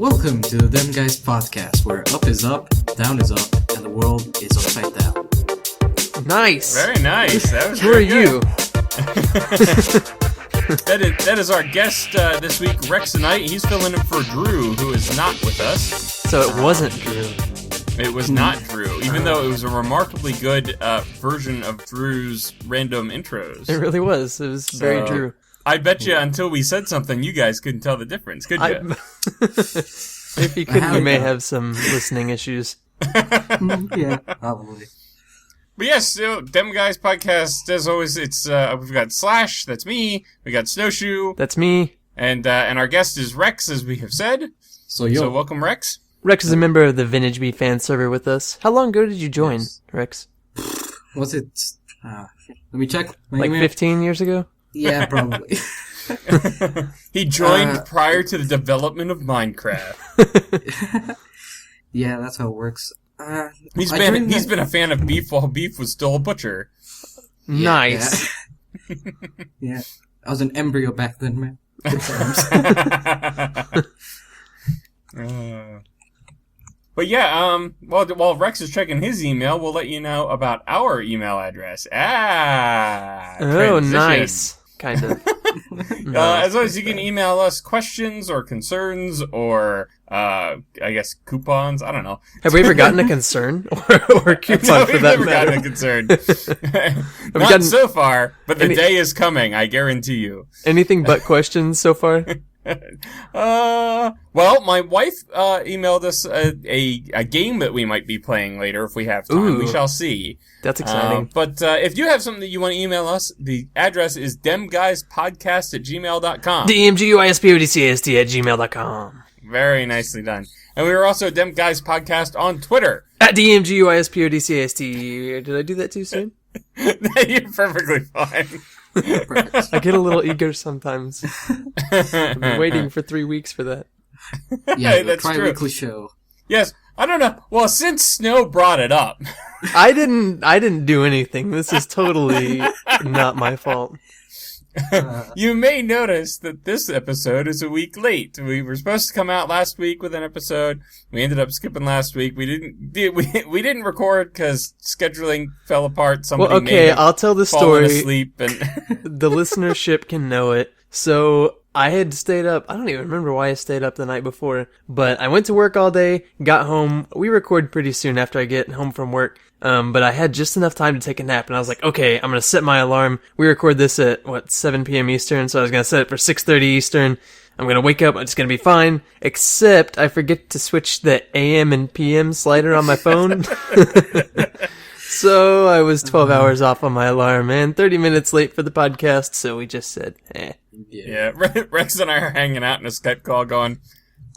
Welcome to the Them Guys podcast, where up is up, down is up, and the world is upside down. Nice. Very nice. That was Who are you? That is our guest this week, Rexonite. He's filling in for Drew, who is not with us. So it wasn't Drew. It was not Drew, even though it was a remarkably good version of Drew's random intros. It really was. It was very Drew. I bet you until we said something, you guys couldn't tell the difference, could you? If you could, we may have some listening issues. Yeah, probably. But yes, so Them Guys podcast, as always, it's we've got Slash, that's me. We got SnoShoe, That's me. and our guest is Rex, as we have said. So Welcome, Rex. Rex is a member of the Vintage Bee fan server with us. How long ago did you join, Rex? Was it? Let me check. Like 15 years ago? Yeah, probably. He joined prior to the development of Minecraft. Yeah, that's how it works. He's been a fan of beef while beef was still a butcher. Nice. Yeah. Yeah. I was an embryo back then, man. Good times. But yeah, while Rex is checking his email, we'll let you know about our email address. Oh, transition. nice. Kind of. As always, you can email us questions or concerns or, I guess, coupons. I don't know. Have we ever gotten a concern or a coupon for that we've never matter? gotten a concern. Not so far, but the day is coming, I guarantee you. Anything but questions so far? Well, my wife emailed us a game that we might be playing later if we have time. Ooh. We shall see. That's exciting. But if you have something that you want to email us, the address is demguyspodcast@gmail.com. DMGUISPODCAST@gmail.com. Very nicely done. And we are also Dem Guys Podcast on Twitter. At DMGUISPODCAST. Did I do that too soon? You're perfectly fine. I get a little eager sometimes. I've been waiting for 3 weeks for that. Yeah, the that's true. tri-weekly show. Yes, I don't know. Well, since Snow brought it up, I didn't do anything. This is totally not my fault. you may notice that this episode is a week late. We were supposed to come out last week with an episode. We ended up skipping last week. We didn't record because scheduling fell apart. Somebody Well, okay, may have I'll tell the fallen story. asleep and The listenership can know it. So I had stayed up. I don't even remember why I stayed up the night before, but I went to work all day, got home. We record pretty soon after I get home from work. But I had just enough time to take a nap, and I was like, okay, I'm gonna set my alarm. We record this at, 7 p.m. Eastern, so I was gonna set it for 6:30 Eastern. I'm gonna wake up, it's gonna be fine, except I forget to switch the AM and PM slider on my phone. So I was 12 hours off on my alarm, and 30 minutes late for the podcast, so we just said, eh. yeah, Rex and I are hanging out in a Skype call, going,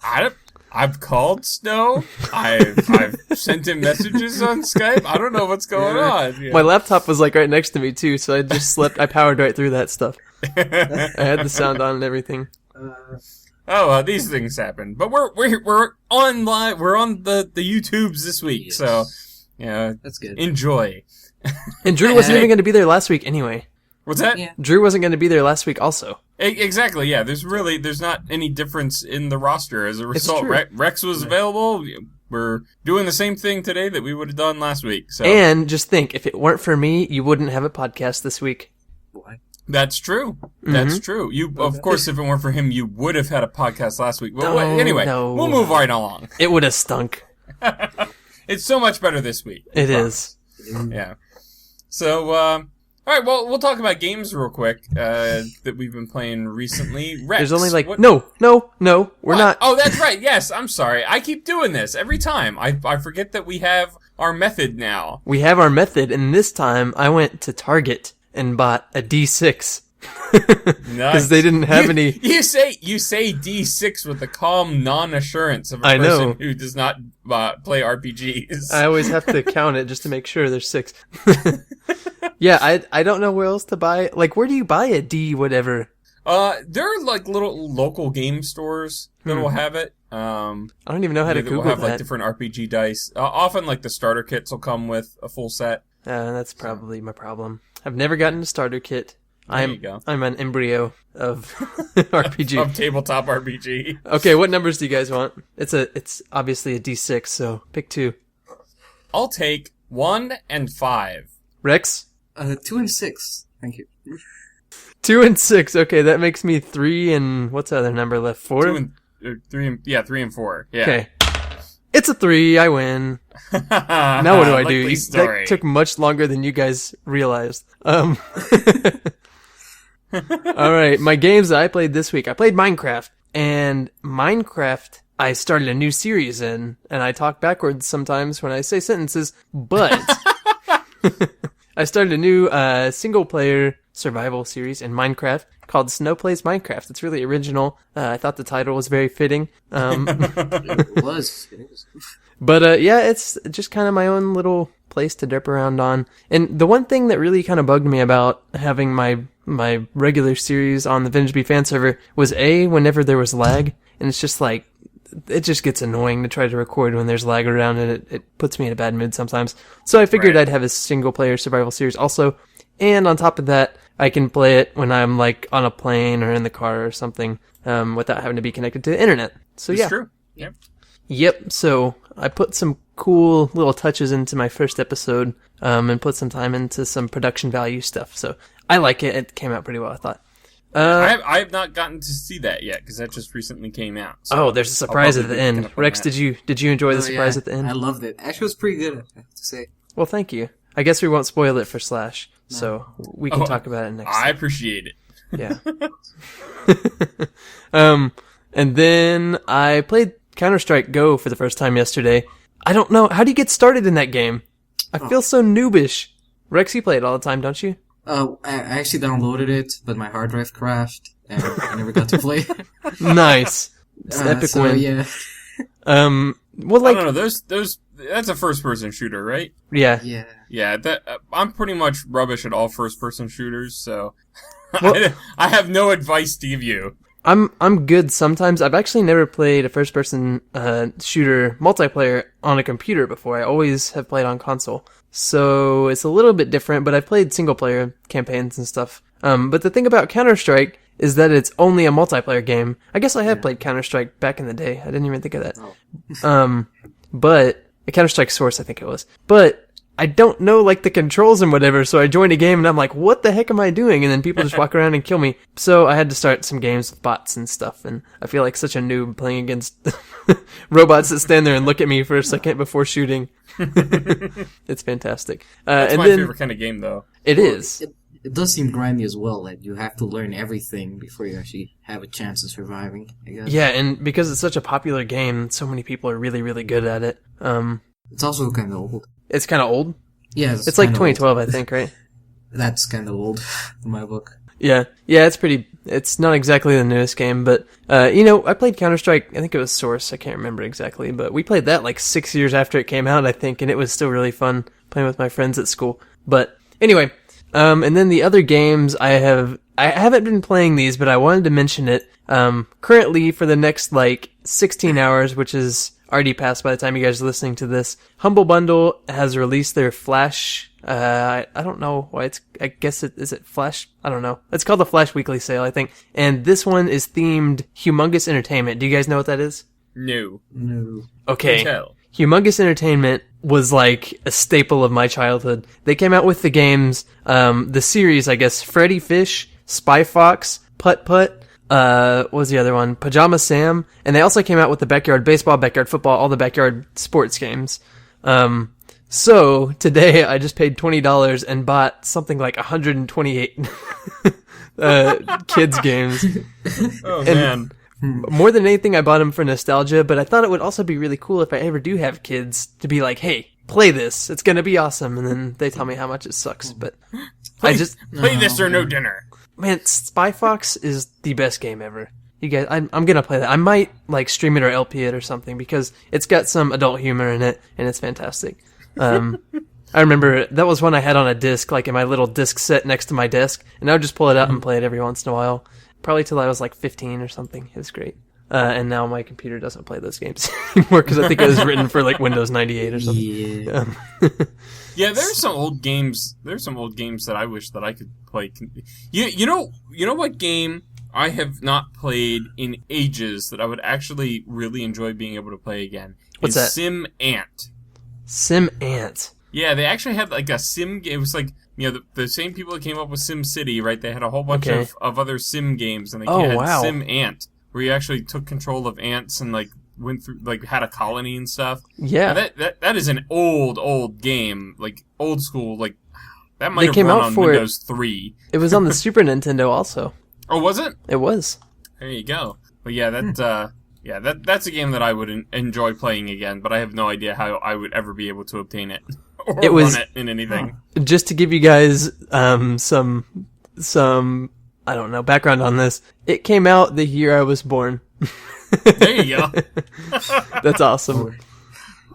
I've called Snow. I've sent him messages on Skype. I don't know what's going on. Yeah. My laptop was like right next to me too, so I just slept. I powered right through that stuff. I had the sound on and everything. These things happen. But we're on live. We're on the YouTubes this week, Yes. so yeah, That's good. enjoy. And Drew wasn't even going to be there last week anyway. What's that? Yeah. Drew wasn't going to be there last week also. Exactly. Yeah. There's not any difference in the roster as a result. true. Rex was available. We're doing the same thing today that we would have done last week. So And just think, if it weren't for me, you wouldn't have a podcast this week. Why? that's true. That's true. You, of course, if it weren't for him, you would have had a podcast last week. But anyway, no. we'll move right along. It would have stunk. It's so much better this week. It is. Yeah. So, all right. Well, we'll talk about games real quick that we've been playing recently. Rex, There's only like, what- no, we're what? not. Oh, that's right. Yes, I'm sorry. I keep doing this every time. I forget that we have our method now. We have our method, and this time I went to Target and bought a D6. Because they didn't have any. You say D6 with the calm non-assurance of a I person know. who does not play RPGs. I always have to count it just to make sure there's 6. Yeah, I don't know where else to buy. Like, where do you buy a D whatever? There are like little local game stores that will have it. I don't even know how to that will Google have like that. different RPG dice. Often like the starter kits will come with a full set. That's probably my problem. I've never gotten a starter kit. There you go. I'm an embryo of RPG. Of tabletop RPG. Okay, what numbers do you guys want? It's obviously a D6, so pick 2. I'll take 1 and 5. Rex? 2 and 6. Thank you. 2 and 6. Okay, that makes me 3 and what's the other number left? 4? 2 and 3 and 3 and 4. Yeah. Okay. It's a 3. I win. Now what do I do? That took much longer than you guys realized. All right, my games that I played this week. I played Minecraft, and Minecraft I started a new series in, and I talk backwards sometimes when I say sentences, but I started a new single-player survival series in Minecraft called Snow Plays Minecraft. It's really original. I thought the title was very fitting. It was. But yeah, it's just kind of my own little place to derp around on. And the one thing that really kind of bugged me about having my regular series on the Vintage Bee fan server was whenever there was lag, and it's just like, it just gets annoying to try to record when there's lag around, and it puts me in a bad mood sometimes. So I figured I'd have a single player survival series also. And on top of that, I can play it when I'm like on a plane or in the car or something, without having to be connected to the internet. So It's yeah. true. Yep. Yep. So I put some cool little touches into my first episode, and put some time into some production value stuff. So I like it. It came out pretty well, I thought. I've not gotten to see that yet because that just recently came out. So There's a surprise at the end. Rex, did you enjoy the surprise at the end? I loved it. Actually, it was pretty good, I have to say. Well, thank you. I guess we won't spoil it for Slash, so we can talk about it next I time. appreciate it. Yeah. And then I played Counter-Strike Go for the first time yesterday. I don't know. How do you get started in that game? I feel so noobish. Rex, you play it all the time, don't you? I actually downloaded it, but my hard drive crashed, and I never got to play. Nice. It's an epic win. Yeah. Well, like, I don't know. Those that's a first-person shooter, right? yeah. Yeah. Yeah. I'm pretty much rubbish at all first-person shooters, so Well- I have no advice to give you. I'm good sometimes. I've actually never played a first-person shooter multiplayer on a computer before. I always have played on console. So it's a little bit different, but I've played single-player campaigns and stuff. But the thing about Counter-Strike is that it's only a multiplayer game. I guess I have played Counter-Strike back in the day. I didn't even think of that. Oh. But Counter-Strike Source, I think it was. But I don't know, like, the controls and whatever, so I joined a game and I'm like, what the heck am I doing? And then people just walk around and kill me. So I had to start some games with bots and stuff, and I feel like such a noob playing against robots that stand there and look at me for a second before shooting. It's fantastic. That's and my then favorite kind of game, though. it is. It does seem grindy as well, like you have to learn everything before you actually have a chance of surviving, I guess. Yeah, and because it's such a popular game, so many people are really, really good at it. It's also kind of old. It's kind of old. Yeah, It's like kinda 2012, old. I think, right? That's kind of old in my book. Yeah, it's not exactly the newest game, but, I played Counter-Strike, I think it was Source, I can't remember exactly, but we played that like 6 years after it came out, I think, and it was still really fun playing with my friends at school. But, anyway, and then the other games I haven't been playing these, but I wanted to mention it, currently for the next, 16 hours, which is already passed by the time you guys are listening to this, Humble Bundle has released their Flash, I don't know why I guess is it Flash? I don't know. It's called the Flash Weekly Sale, I think. And this one is themed Humongous Entertainment. Do you guys know what that is? No. Okay. Tell. Humongous Entertainment was like a staple of my childhood. They came out with the games, the series, I guess, Freddy Fish, Spy Fox, Putt Putt, what was the other one? Pajama Sam, and they also came out with the Backyard Baseball, Backyard Football, all the backyard sports games. So today I just paid $20 and bought something like 128 kids games. Oh, man. More than anything, I bought them for nostalgia, but I thought it would also be really cool if I ever do have kids to be like, hey, play this. It's going to be awesome. And then they tell me how much it sucks. But Play this or no dinner. Man, Spy Fox is the best game ever. You guys, I'm going to play that. I might stream it or LP it or something because it's got some adult humor in it and it's fantastic. I remember that was one I had on a disc, like in my little disc set next to my desk, and I would just pull it out and play it every once in a while. Probably till I was like 15 or something. It was great. and now my computer doesn't play those games anymore because I think it was written for like Windows 98 or something. Yeah. Yeah, there's some old games. There's some old games that I wish that I could play. You know what game I have not played in ages that I would actually really enjoy being able to play again? What's that? Sim Ant. Sim Ant. Yeah, they actually had like a sim game. It was like, the same people that came up with Sim City, right? They had a whole bunch of other sim games, and they had Sim Ant, where you actually took control of ants and like went through, like had a colony and stuff. Yeah, and that is an old game, like old school. Like that might have run on Windows 3. It was on the Super Nintendo also. Oh, was it? It was. There you go. But yeah, that's a game that I would enjoy playing again, but I have no idea how I would ever be able to obtain it or run it in anything. Just to give you guys some I don't know background on this. It came out the year I was born. There you go. That's awesome.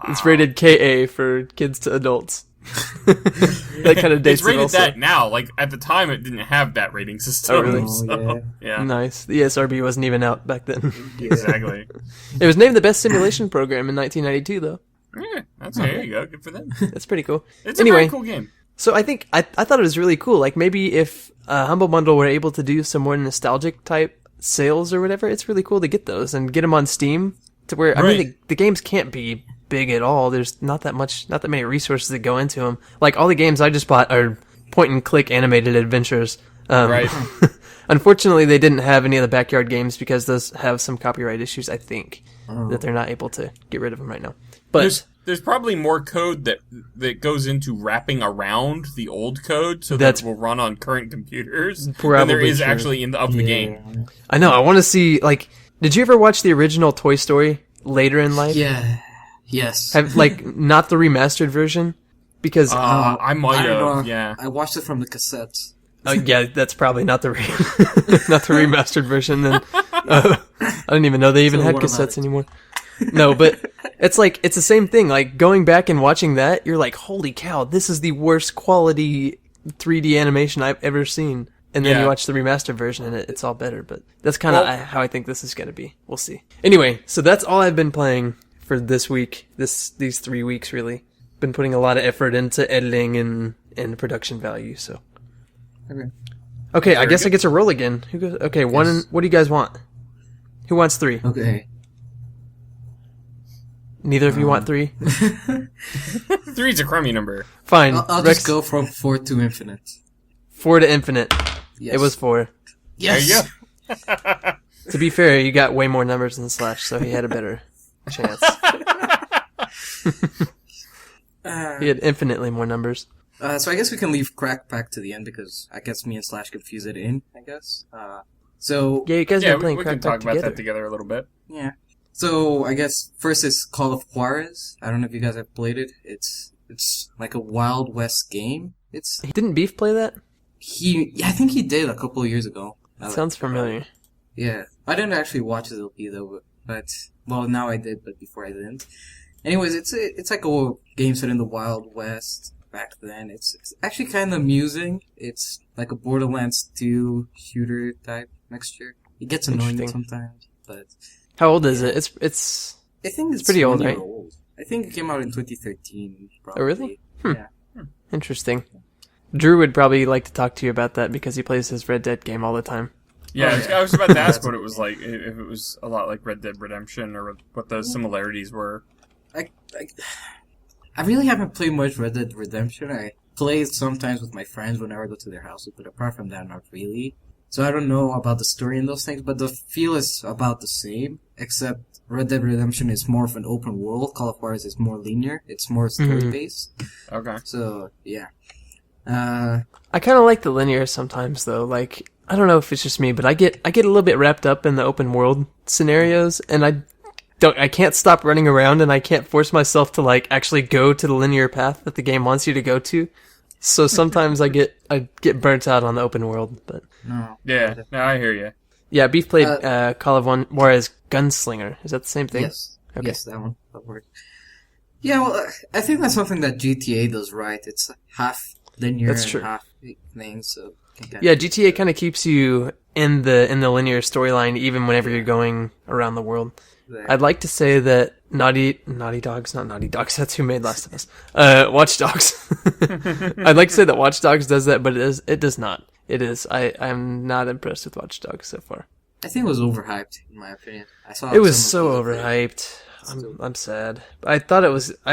It's rated KA for kids to adults. That kind of dates it's rated it also. that now. Like at the time, it didn't have that rating system. Oh, really? So, yeah. Nice. The ESRB wasn't even out back then. Exactly. It was named the best simulation program in 1992, though. Yeah, there you go. Good for them. That's pretty cool. It's a very cool game. So I think I thought it was really cool. Like maybe if Humble Bundle were able to do some more nostalgic type sales or whatever, it's really cool to get those and get them on Steam. To where I mean the games can't be big at all. There's not that many resources that go into them. Like all the games I just bought are point and click animated adventures. Right. Unfortunately, they didn't have any of the backyard games because those have some copyright issues. I think that they're not able to get rid of them right now. But there's probably more code that goes into wrapping around the old code so that it will run on current computers than there is actually in the game. I know. I want to see, like, did you ever watch the original Toy Story later in life? Yeah. Yes. Not the remastered version? Because I might have. Yeah. I watched it from the cassettes. Oh yeah, that's probably not the not the remastered version. Then I didn't even know they even had cassettes anymore. No, but it's the same thing. Like going back and watching that, you're like, holy cow, this is the worst quality 3D animation I've ever seen. And then you watch the remastered version and it's all better. But that's kind of how I think this is going to be. We'll see. Anyway, so that's all I've been playing for this week. These 3 weeks really. Been putting a lot of effort into editing and production value. So. Okay, I guess I get to roll again. Who goes? Okay, yes. One. What do you guys want? Who wants 3? Okay. Neither of you want 3? 3's a crummy number. Fine. I'll just go from 4 to infinite. 4 to infinite. Yes. It was 4. Yes. There you go. To be fair, you got way more numbers than Slash, so he had a better chance. He had infinitely more numbers. So I guess we can leave CrackPack to the end because I guess me and Slash confuse it in, I guess. So yeah, you guys are playing CrackPack together. We can talk about that together a little bit. Yeah. So I guess first is Call of Juarez. I don't know if you guys have played it. It's like a Wild West game. Didn't Beef play that? I think he did a couple of years ago. Sounds familiar. Yeah. I didn't actually watch his LP though, but well, now I did, but before I didn't. Anyways, it's like a game set in the Wild West back then. It's actually kind of amusing. It's like a Borderlands 2 shooter type mixture. It gets annoying sometimes, but how old is it? I think it's pretty old, right? Old. I think it came out in 2013. Probably. Oh, really? Yeah. Interesting. Drew would probably like to talk to you about that because he plays his Red Dead game all the time. Yeah, I was about to ask what it was like, if it was a lot like Red Dead Redemption, or what the similarities were. I really haven't played much Red Dead Redemption. I play it sometimes with my friends whenever I go to their houses, but apart from that, not really. So I don't know about the story and those things, but the feel is about the same, except Red Dead Redemption is more of an open world. Call of Juarez is more linear. It's more story-based. Okay. So, yeah. I kind of like the linear sometimes, though. Like, I don't know if it's just me, but I get a little bit wrapped up in the open world scenarios, and I can't stop running around, and I can't force myself to like actually go to the linear path that the game wants you to go to. So sometimes I get burnt out on the open world, but no. Yeah, no, I hear you. Yeah, Beef played Call of Juarez Gunslinger. Is that the same thing? Yes. Okay. Yes, that one. That works. Yeah, well, I think that's something that GTA does right. It's half linear and half thing, so Yeah, GTA kind of keeps you in the linear storyline even whenever you're going around the world. Exactly. I'd like to say that Naughty Dogs, not Naughty Dogs, that's who made Last of Us. Watch Dogs. I'd like to say that Watch Dogs does that, but it does not. I'm not impressed with Watch Dogs so far. I think it was overhyped, in my opinion. It was so overhyped. I'm sad. I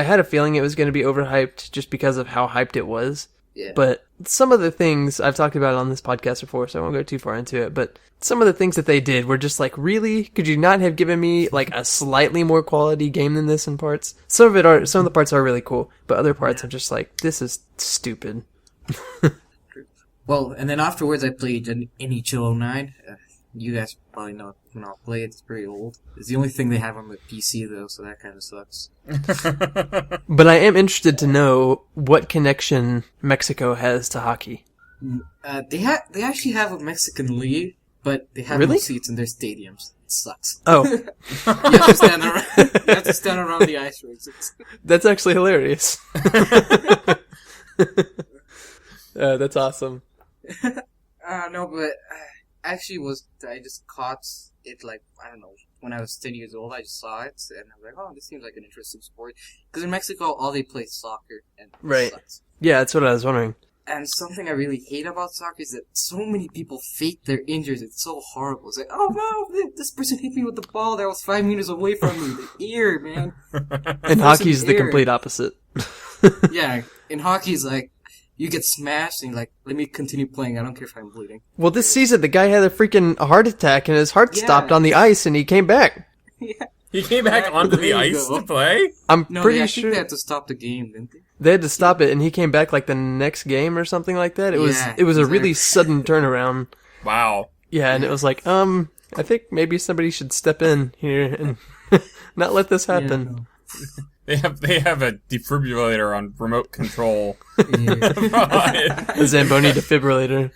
had a feeling it was going to be overhyped just because of how hyped it was. Yeah. But some of the things I've talked about on this podcast before, so I won't go too far into it, but some of the things that they did were just like, really? Could you not have given me like a slightly more quality game than this in parts? Some of the parts are really cool, but other parts I'm just like, this is stupid. Well, and then afterwards I played NHL 09. You guys probably know not play it. It's pretty old. It's the only thing they have on the PC though, so that kind of sucks. But I am interested to know what connection Mexico has to hockey. They actually have a Mexican league, but they have no Really? seats in their stadiums. It sucks. Oh, You have to stand around the ice rinks. that's actually hilarious. That's awesome. No, but actually I just caught it like, I don't know, when I was 10 years old. I just saw it and I was like, oh, this seems like an interesting sport. Because in Mexico, all they play is soccer, and it Right. sucks. Yeah, that's what I was wondering. And something I really hate about soccer is that so many people fake their injuries. It's so horrible. It's like, oh no, this person hit me with the ball that was 5 meters away from me. The ear, man. And hockey's the ear. complete opposite. Yeah, in hockey, it's like, you get smashed and you're like, let me continue playing. I don't care if I'm bleeding. Well, this season, the guy had a freaking heart attack and his heart stopped on the ice and he came back. Yeah. He came back onto the ice to play? I'm No, pretty I sure think they had to stop the game, didn't they? they had to stop it and he came back like the next game or something like that. It was Yeah, a really exactly. sudden turnaround. Wow. Yeah, and it was like, I think maybe somebody should step in here and not let this happen. They have a defibrillator on remote control. Yeah. The Zamboni defibrillator.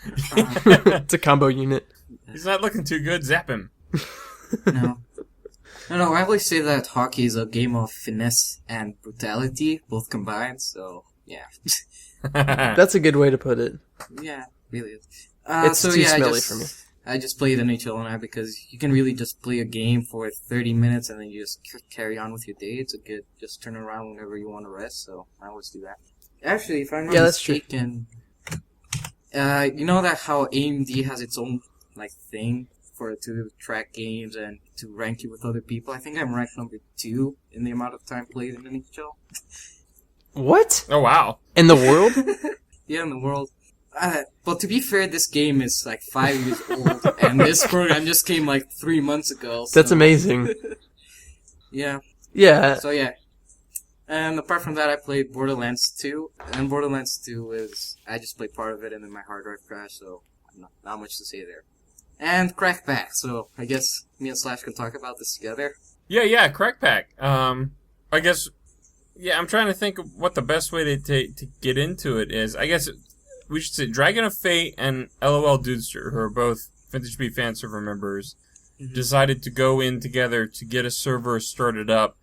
It's a combo unit. He's not looking too good. Zap him. No. No, I always say that hockey is a game of finesse and brutality, both combined, so, yeah. That's a good way to put it. Yeah, really is. It's too smelly for me. I just played NHL now because you can really just play a game for 30 minutes and then you just carry on with your day. It's a good, just turn around whenever you want to rest, so I always do that. Actually, if I'm not that's true. mistaken, you know that how AMD has its own, like, thing to track games and to rank you with other people? I think I'm ranked number 2 in the amount of time played in NHL. What? Oh, wow. In the world? Yeah, in the world. But to be fair, this game is like 5 years old, and this program just came like 3 months ago. So. That's amazing. Yeah. Yeah. So yeah. And apart from that, I played Borderlands 2, and Borderlands 2 I just played part of it, and then my hard drive crashed, so not much to say there. And CrackPack, so I guess me and Slash can talk about this together. Yeah, CrackPack. I guess, yeah, I'm trying to think of what the best way to get into it is. I guess we should say Dragon of Fate and LOL Dudester, who are both Vintage Beat fan server members, decided to go in together to get a server started up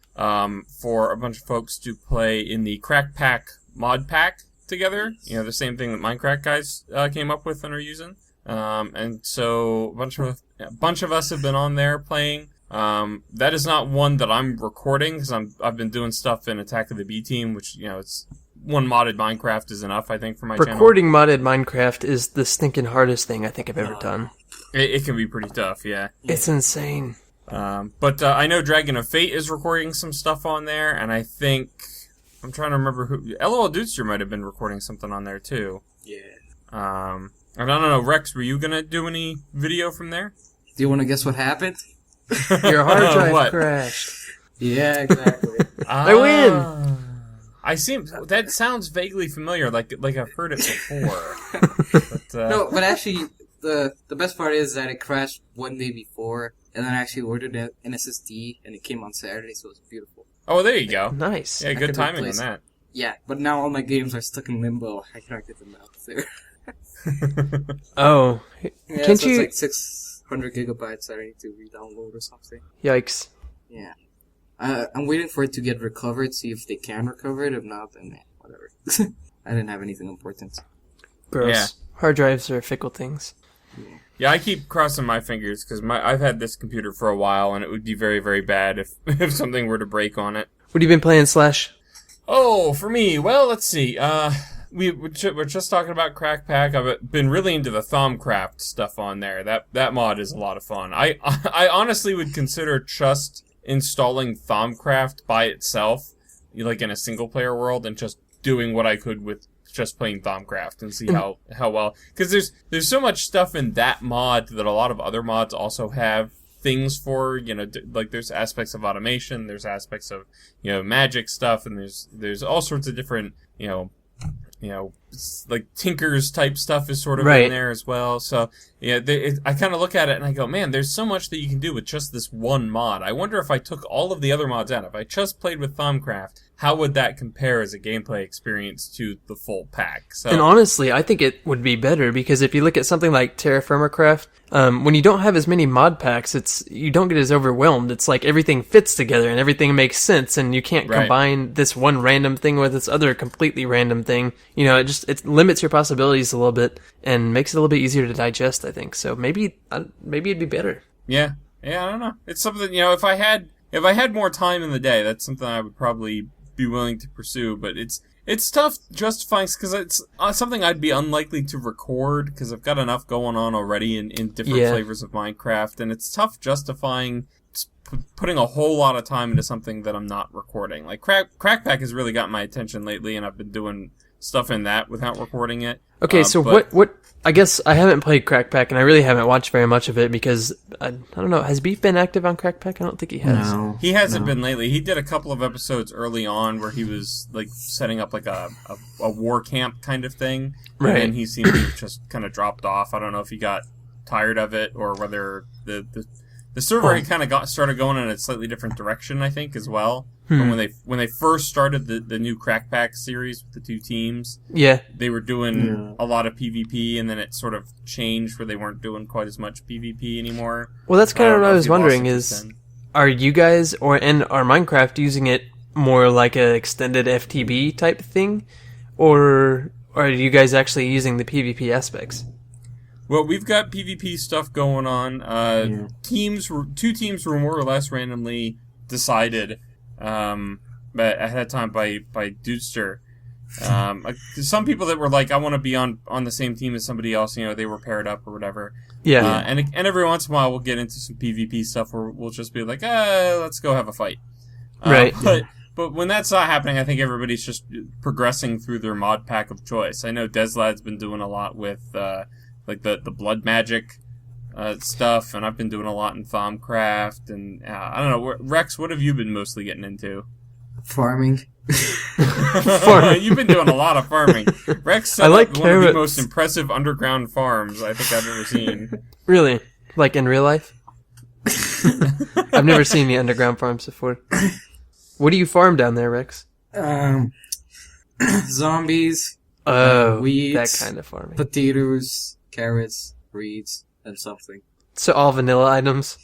for a bunch of folks to play in the CrackPack mod pack together. You know, the same thing that Minecraft guys came up with and are using. And so a bunch of us have been on there playing. That is not one that I'm recording because I've been doing stuff in Attack of the B Team, which, you know, it's one modded Minecraft is enough, I think, for my channel. Recording modded Minecraft is the stinking hardest thing I think I've ever done. It can be pretty tough, yeah. It's insane. But I know Dragon of Fate is recording some stuff on there, and I think I'm trying to remember who. LOL Dudester might have been recording something on there too. Yeah. And I don't know, Rex, were you gonna do any video from there? Do you want to guess what happened? Your hard drive What? crashed. Yeah, exactly. I win! That sounds vaguely familiar, like I've heard it before. But, No, but actually, the best part is that it crashed one day before, and then I actually ordered an SSD, and it came on Saturday, so it was beautiful. Oh, there you go. Nice. Yeah, I good could timing on replace that. Yeah, but now all my games are stuck in limbo. I cannot get them out there. Oh. Yeah, Can't so you... it's like 600 gigabytes that I need to re-download or something. Yikes. Yeah. I'm waiting for it to get recovered, see if they can recover it. If not, then whatever. I didn't have anything important. Gross. Yeah. Hard drives are fickle things. Yeah, I keep crossing my fingers because I've had this computer for a while, and it would be very, very bad if something were to break on it. What have you been playing, Slash? Oh, for me, well, let's see. We're just talking about CrackPack. I've been really into the Thaumcraft stuff on there. That mod is a lot of fun. I honestly would consider just installing Thaumcraft by itself, like in a single player world, and just doing what I could with just playing Thaumcraft and see how well. Because there's so much stuff in that mod that a lot of other mods also have things for, like there's aspects of automation, there's aspects of, magic stuff, and there's all sorts of different, like Tinkers type stuff is sort of in there as well. So, I kind of look at it and I go, man, there's so much that you can do with just this one mod. I wonder if I took all of the other mods out, if I just played with Thaumcraft, how would that compare as a gameplay experience to the full pack? So, and honestly, I think it would be better because if you look at something like Terraformercraft, when you don't have as many mod packs, you don't get as overwhelmed. It's like everything fits together and everything makes sense, and you can't combine this one random thing with this other completely random thing. It limits your possibilities a little bit and makes it a little bit easier to digest, I think. So maybe it'd be better. Yeah, I don't know. It's something, if I had more time in the day, that's something I would probably be willing to pursue, but it's tough justifying because it's something I'd be unlikely to record because I've got enough going on already in different flavors of Minecraft, and it's tough justifying putting a whole lot of time into something that I'm not recording. Like CrackPack has really got my attention lately, and I've been doing stuff in that without recording it. Okay, so what? I guess I haven't played CrackPack, and I really haven't watched very much of it because I don't know. Has Beef been active on CrackPack? I don't think he has. No, he hasn't been lately. He did a couple of episodes early on where he was like setting up like a war camp kind of thing, right? And he seemed to have just kind of dropped off. I don't know if he got tired of it or whether the server had kind of started going in a slightly different direction, I think, as well. But when they first started the new CrackPack series with the two teams, they were doing a lot of PvP, and then it sort of changed where they weren't doing quite as much PvP anymore. Well, that's kind of what I was wondering is, are you guys are Minecraft using it more like an extended FTB type thing, or are you guys actually using the PvP aspects? Well, we've got PvP stuff going on. Two teams were more or less randomly decided but ahead of time by Dudester. Some people that were like, I want to be on the same team as somebody else, they were paired up or whatever. And every once in a while we'll get into some PvP stuff where we'll just be like, let's go have a fight. But when that's not happening, I think everybody's just progressing through their mod pack of choice. I know Deslad's been doing a lot with like the blood magic stuff, and I've been doing a lot in Thaumcraft, and I don't know, Rex, what have you been mostly getting into? Farming. You've been doing a lot of farming. Rex set up one of the most impressive underground farms I think I've ever seen. Really? Like in real life? I've never seen the underground farms before. What do you farm down there, Rex? Zombies. Weeds. That kind of farming. Potatoes, carrots, reeds, and something. So all vanilla items?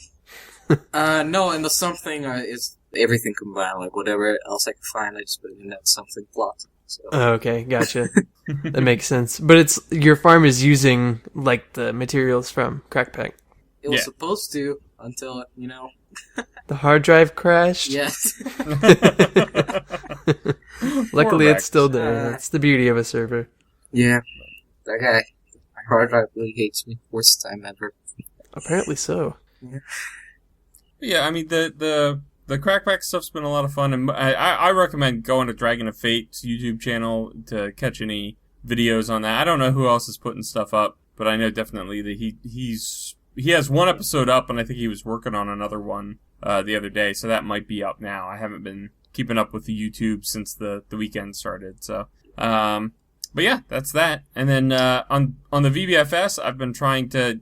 No, and the something is everything combined. Like whatever else I can find, I just put it in that something plot. So. Okay, gotcha. That makes sense. But your farm is using like the materials from CrackPack. It was supposed to until the hard drive crashed. Yes. Luckily, it's still there. That's the beauty of a server. Yeah, that guy. My hard drive really hates me. Worst time ever. Apparently so. Yeah, I mean the CrackPack stuff's been a lot of fun, and I recommend going to Dragon of Fate's YouTube channel to catch any videos on that. I don't know who else is putting stuff up, but I know definitely that he has one episode up, and I think he was working on another one the other day, so that might be up now. I haven't been keeping up with the YouTube since the weekend started, so. But yeah, that's that. And then on the VBFS, I've been trying to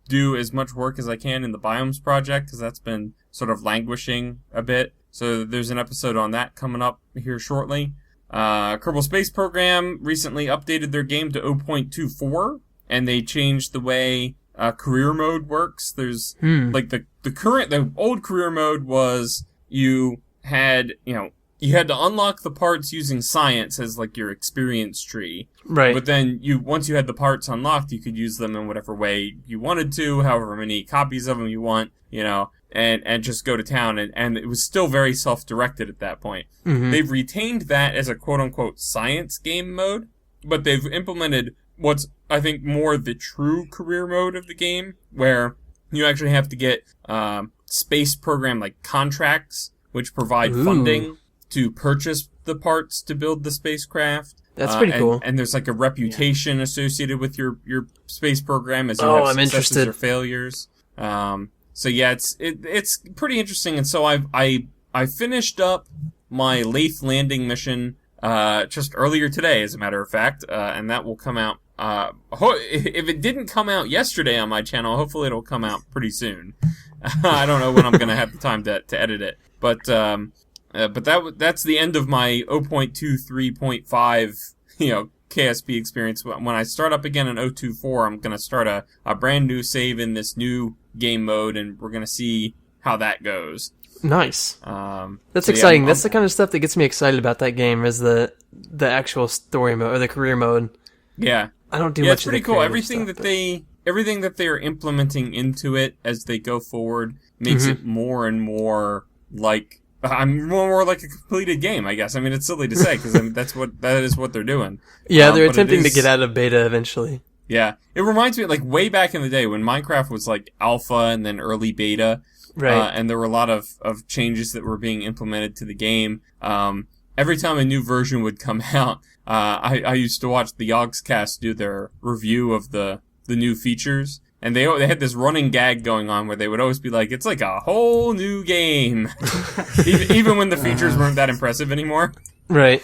do as much work as I can in the Biomes project, because that's been sort of languishing a bit. So there's an episode on that coming up here shortly. Kerbal Space Program recently updated their game to 0.24, and they changed the way career mode works. There's like the old career mode was you had, you had to unlock the parts using science as like your experience tree. Right. But then once you had the parts unlocked, you could use them in whatever way you wanted to, however many copies of them you want, and just go to town. And it was still very self-directed at that point. Mm-hmm. They've retained that as a quote-unquote science game mode, but they've implemented what's, I think, more the true career mode of the game, where you actually have to get space program like contracts, which provide funding to purchase the parts to build the spacecraft. That's pretty cool. And there's like a reputation associated with your space program as you have I'm successes interested. or failures. So yeah, it's pretty interesting. And so I finished up my Lathe landing mission just earlier today, as a matter of fact, and that will come out. If it didn't come out yesterday on my channel, hopefully it'll come out pretty soon. I don't know when I'm gonna have the time to edit it, but that's the end of my 0.23.5 KSP experience. When I start up again in 0.24, I'm gonna start a brand new save in this new game mode, and we're gonna see how that goes. Nice. That's so exciting. yeah, That's the kind of stuff that gets me excited about that game, is the actual story mode or the career mode. Yeah. I don't do Yeah, much it's pretty of the cool. creative Everything stuff, that they are implementing into it as they go forward makes it more and more like more like a completed game, I guess. I mean, it's silly to say because that is what they're doing. Yeah, they're attempting to get out of beta eventually. Yeah, it reminds me like way back in the day when Minecraft was like alpha and then early beta, Right. And there were a lot of changes that were being implemented to the game. Every time a new version would come out, I used to watch the YogCast do their review of the new features, and they had this running gag going on where they would always be like, "It's like a whole new game," even when the features weren't that impressive anymore. Right.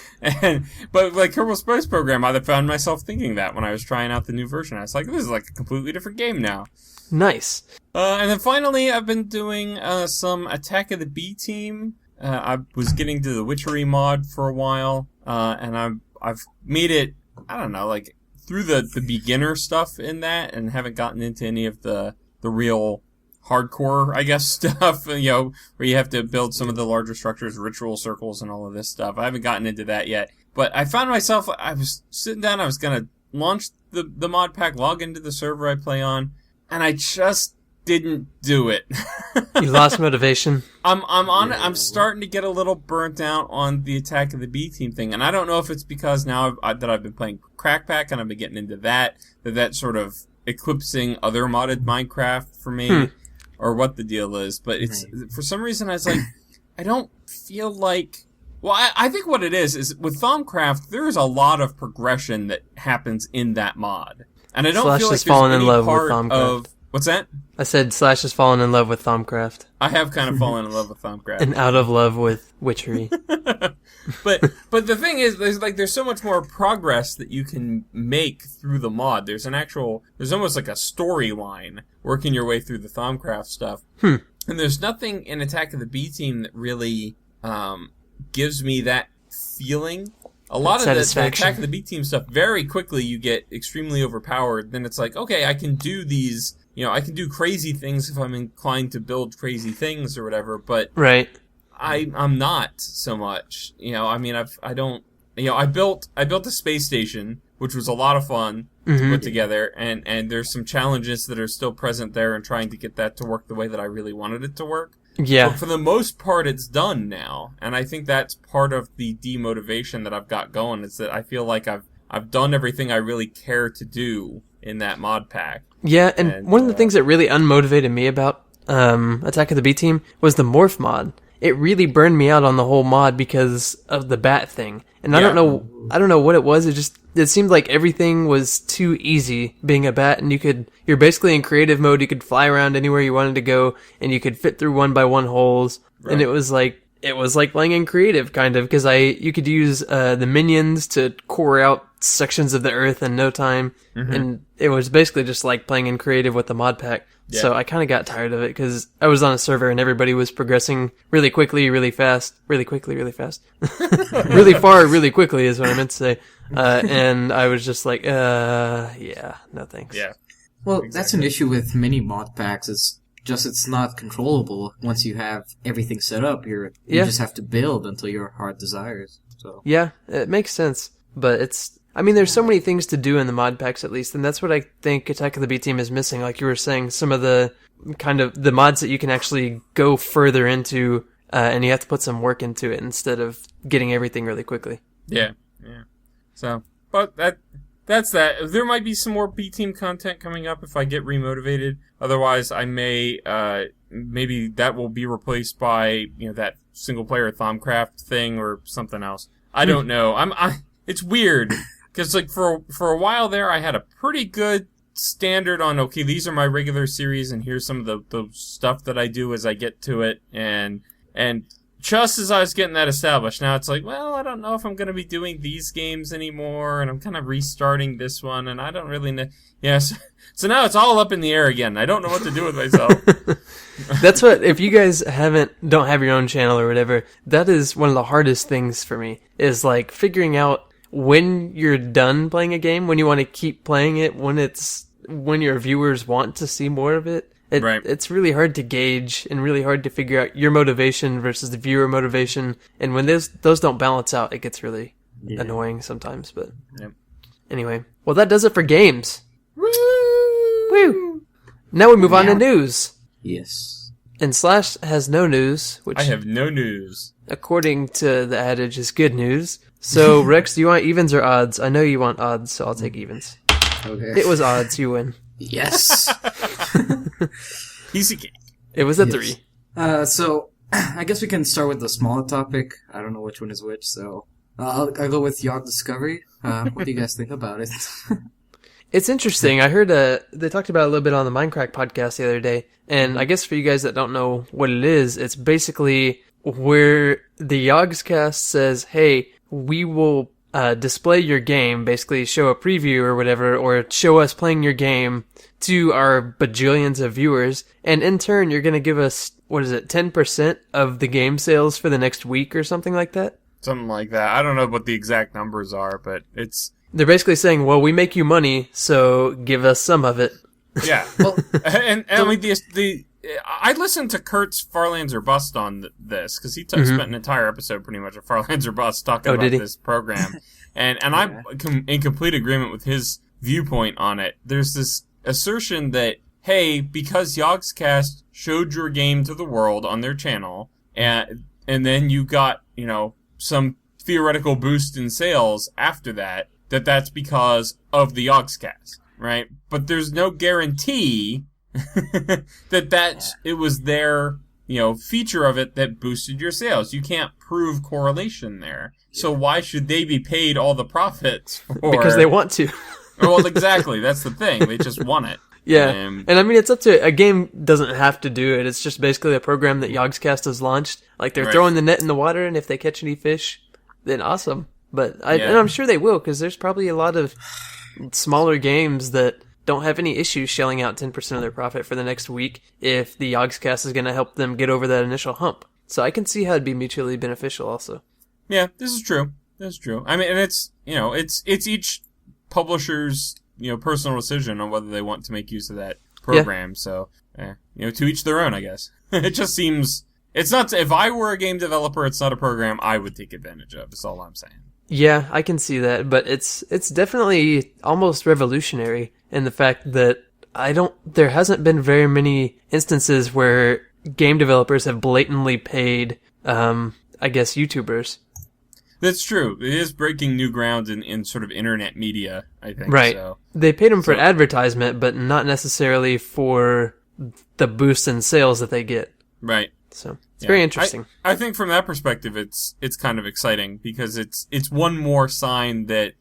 But like Kerbal Space Program, I found myself thinking that when I was trying out the new version. I was like, "This is like a completely different game now." Nice. And then finally, I've been doing some Attack of the B Team. I was getting to the Witchery mod for a while, and I've made it, I don't know, like through the beginner stuff in that, and haven't gotten into any of the real hardcore, I guess, stuff, where you have to build some of the larger structures, ritual circles, and all of this stuff. I haven't gotten into that yet, but I found myself, I was sitting down, I was gonna launch the mod pack, log into the server I play on, and I just didn't do it. You lost motivation. I'm starting to get a little burnt out on the Attack of the B Team thing, and I don't know if it's because now that I've been playing CrackPack and I've been getting into that's sort of eclipsing other modded Minecraft for me, or what the deal is. But it's for some reason I was like, I don't feel like. Well, I think what it is with Thaumcraft, there is a lot of progression that happens in that mod, and I don't Slash feel like has there's fallen in any love with part Thaumcraft. of what's that? I said Slash has fallen in love with Thaumcraft. I have kind of fallen in love with Thaumcraft. And out of love with Witchery. But the thing is, there's so much more progress that you can make through the mod. There's almost like a storyline working your way through the Thaumcraft stuff. And there's nothing in Attack of the B Team that really gives me that feeling. A lot of the Attack of the B Team stuff, very quickly you get extremely overpowered. Then it's like, okay, I can do these. I can do crazy things if I'm inclined to build crazy things or whatever, but I'm not so much. I built a space station, which was a lot of fun to put together, and there's some challenges that are still present there and trying to get that to work the way that I really wanted it to work. Yeah. But for the most part, it's done now, and I think that's part of the demotivation that I've got going, is that I feel like I've done everything I really care to do in that mod pack. Yeah, and one of the things that really unmotivated me about Attack of the B Team was the morph mod. It really burned me out on the whole mod because of the bat thing. And I don't know what it was. It seemed like everything was too easy being a bat, and you're basically in creative mode. You could fly around anywhere you wanted to go, and you could fit through 1x1 holes. Right. And it was like playing in creative, kind of, because you could use the minions to core out sections of the earth in no time, and it was basically just like playing in creative with the mod pack. Yeah. So I kind of got tired of it because I was on a server and everybody was progressing really quickly, really fast, really quickly, really fast, really far, really quickly is what I meant to say. And I was just like, yeah, no thanks. Yeah. Well, that's an issue with many mod packs. It's Just it's not controllable once you have everything set up. You just have to build until your heart desires. So yeah, it makes sense. But there's so many things to do in the mod packs at least, and that's what I think Attack of the B Team is missing. Like you were saying, some of the kind of the mods that you can actually go further into, and you have to put some work into it instead of getting everything really quickly. Yeah. So, but that's that. There might be some more B Team content coming up if I get remotivated. Otherwise, I may, maybe that will be replaced by, that single player Thaumcraft thing or something else. I don't know. It's weird. Cause like for a while there, I had a pretty good standard on, okay, these are my regular series and here's some of the stuff that I do as I get to it. And just as I was getting that established, now it's like, well, I don't know if I'm going to be doing these games anymore, and I'm kind of restarting this one, and I don't really know. Yes. So now it's all up in the air again. I don't know what to do with myself. That's what, if you guys don't have your own channel or whatever, that is one of the hardest things for me, is like figuring out when you're done playing a game, when you want to keep playing it, when your viewers want to see more of it. Right. It's really hard to gauge and really hard to figure out your motivation versus the viewer motivation. And when those don't balance out, it gets really annoying sometimes. But anyway, well, that does it for games. Woo! Now we move on to news. Yes. And Slash has no news, which I have no news. According to the adage is good news. So, Rex, do you want evens or odds? I know you want odds, so I'll take evens. Okay. It was odds, you win. Yes. Easy game. It was a 3. So, I guess we can start with the smaller topic. I don't know which one is which, so I'll go with YogDiscovery. What do you guys think about it? It's interesting. I heard they talked about it a little bit on the Minecraft podcast the other day, and I guess for you guys that don't know what it is, it's basically where the YogCast says, hey, we will display your game, basically show a preview or whatever, or show us playing your game to our bajillions of viewers, and in turn you're going to give us, 10% of the game sales for the next week or something like that? Something like that. I don't know what the exact numbers are, but they're basically saying, well, we make you money, so give us some of it. Yeah. Well, and I mean, I listened to Kurt's Farlands or Bust on this, because he spent an entire episode pretty much of Farlands or Bust talking about this program. And I'm in complete agreement with his viewpoint on it. There's this assertion that, hey, because Yogscast showed your game to the world on their channel, and then you got, some theoretical boost in sales after that's because of the Yogscast, right? But there's no guarantee it was their, feature of it that boosted your sales. You can't prove correlation there. So why should they be paid all the profits for? Because they want to. Well, exactly. That's the thing. They just want it. Yeah. And I mean, it's up to a game doesn't have to do it. It's just basically a program that Yogscast has launched. Like they're throwing the net in the water, and if they catch any fish, then awesome. But and I'm sure they will, because there's probably a lot of smaller games that don't have any issues shelling out 10% of their profit for the next week if the Yogscast is going to help them get over that initial hump. So I can see how it'd be mutually beneficial also. Yeah, this is true. That's true. I mean, and it's each publisher's, personal decision on whether they want to make use of that program. So, to each their own, I guess. It just seems, it's not, if I were a game developer, it's not a program I would take advantage of, is all I'm saying. Yeah, I can see that, but it's definitely almost revolutionary in the fact that there hasn't been very many instances where game developers have blatantly paid, I guess, YouTubers. That's true. It is breaking new ground in sort of internet media, I think. Right. So. They paid them for advertisement, but not necessarily for the boost in sales that they get. Right. So it's very interesting. I think from that perspective, it's kind of exciting because it's one more sign that,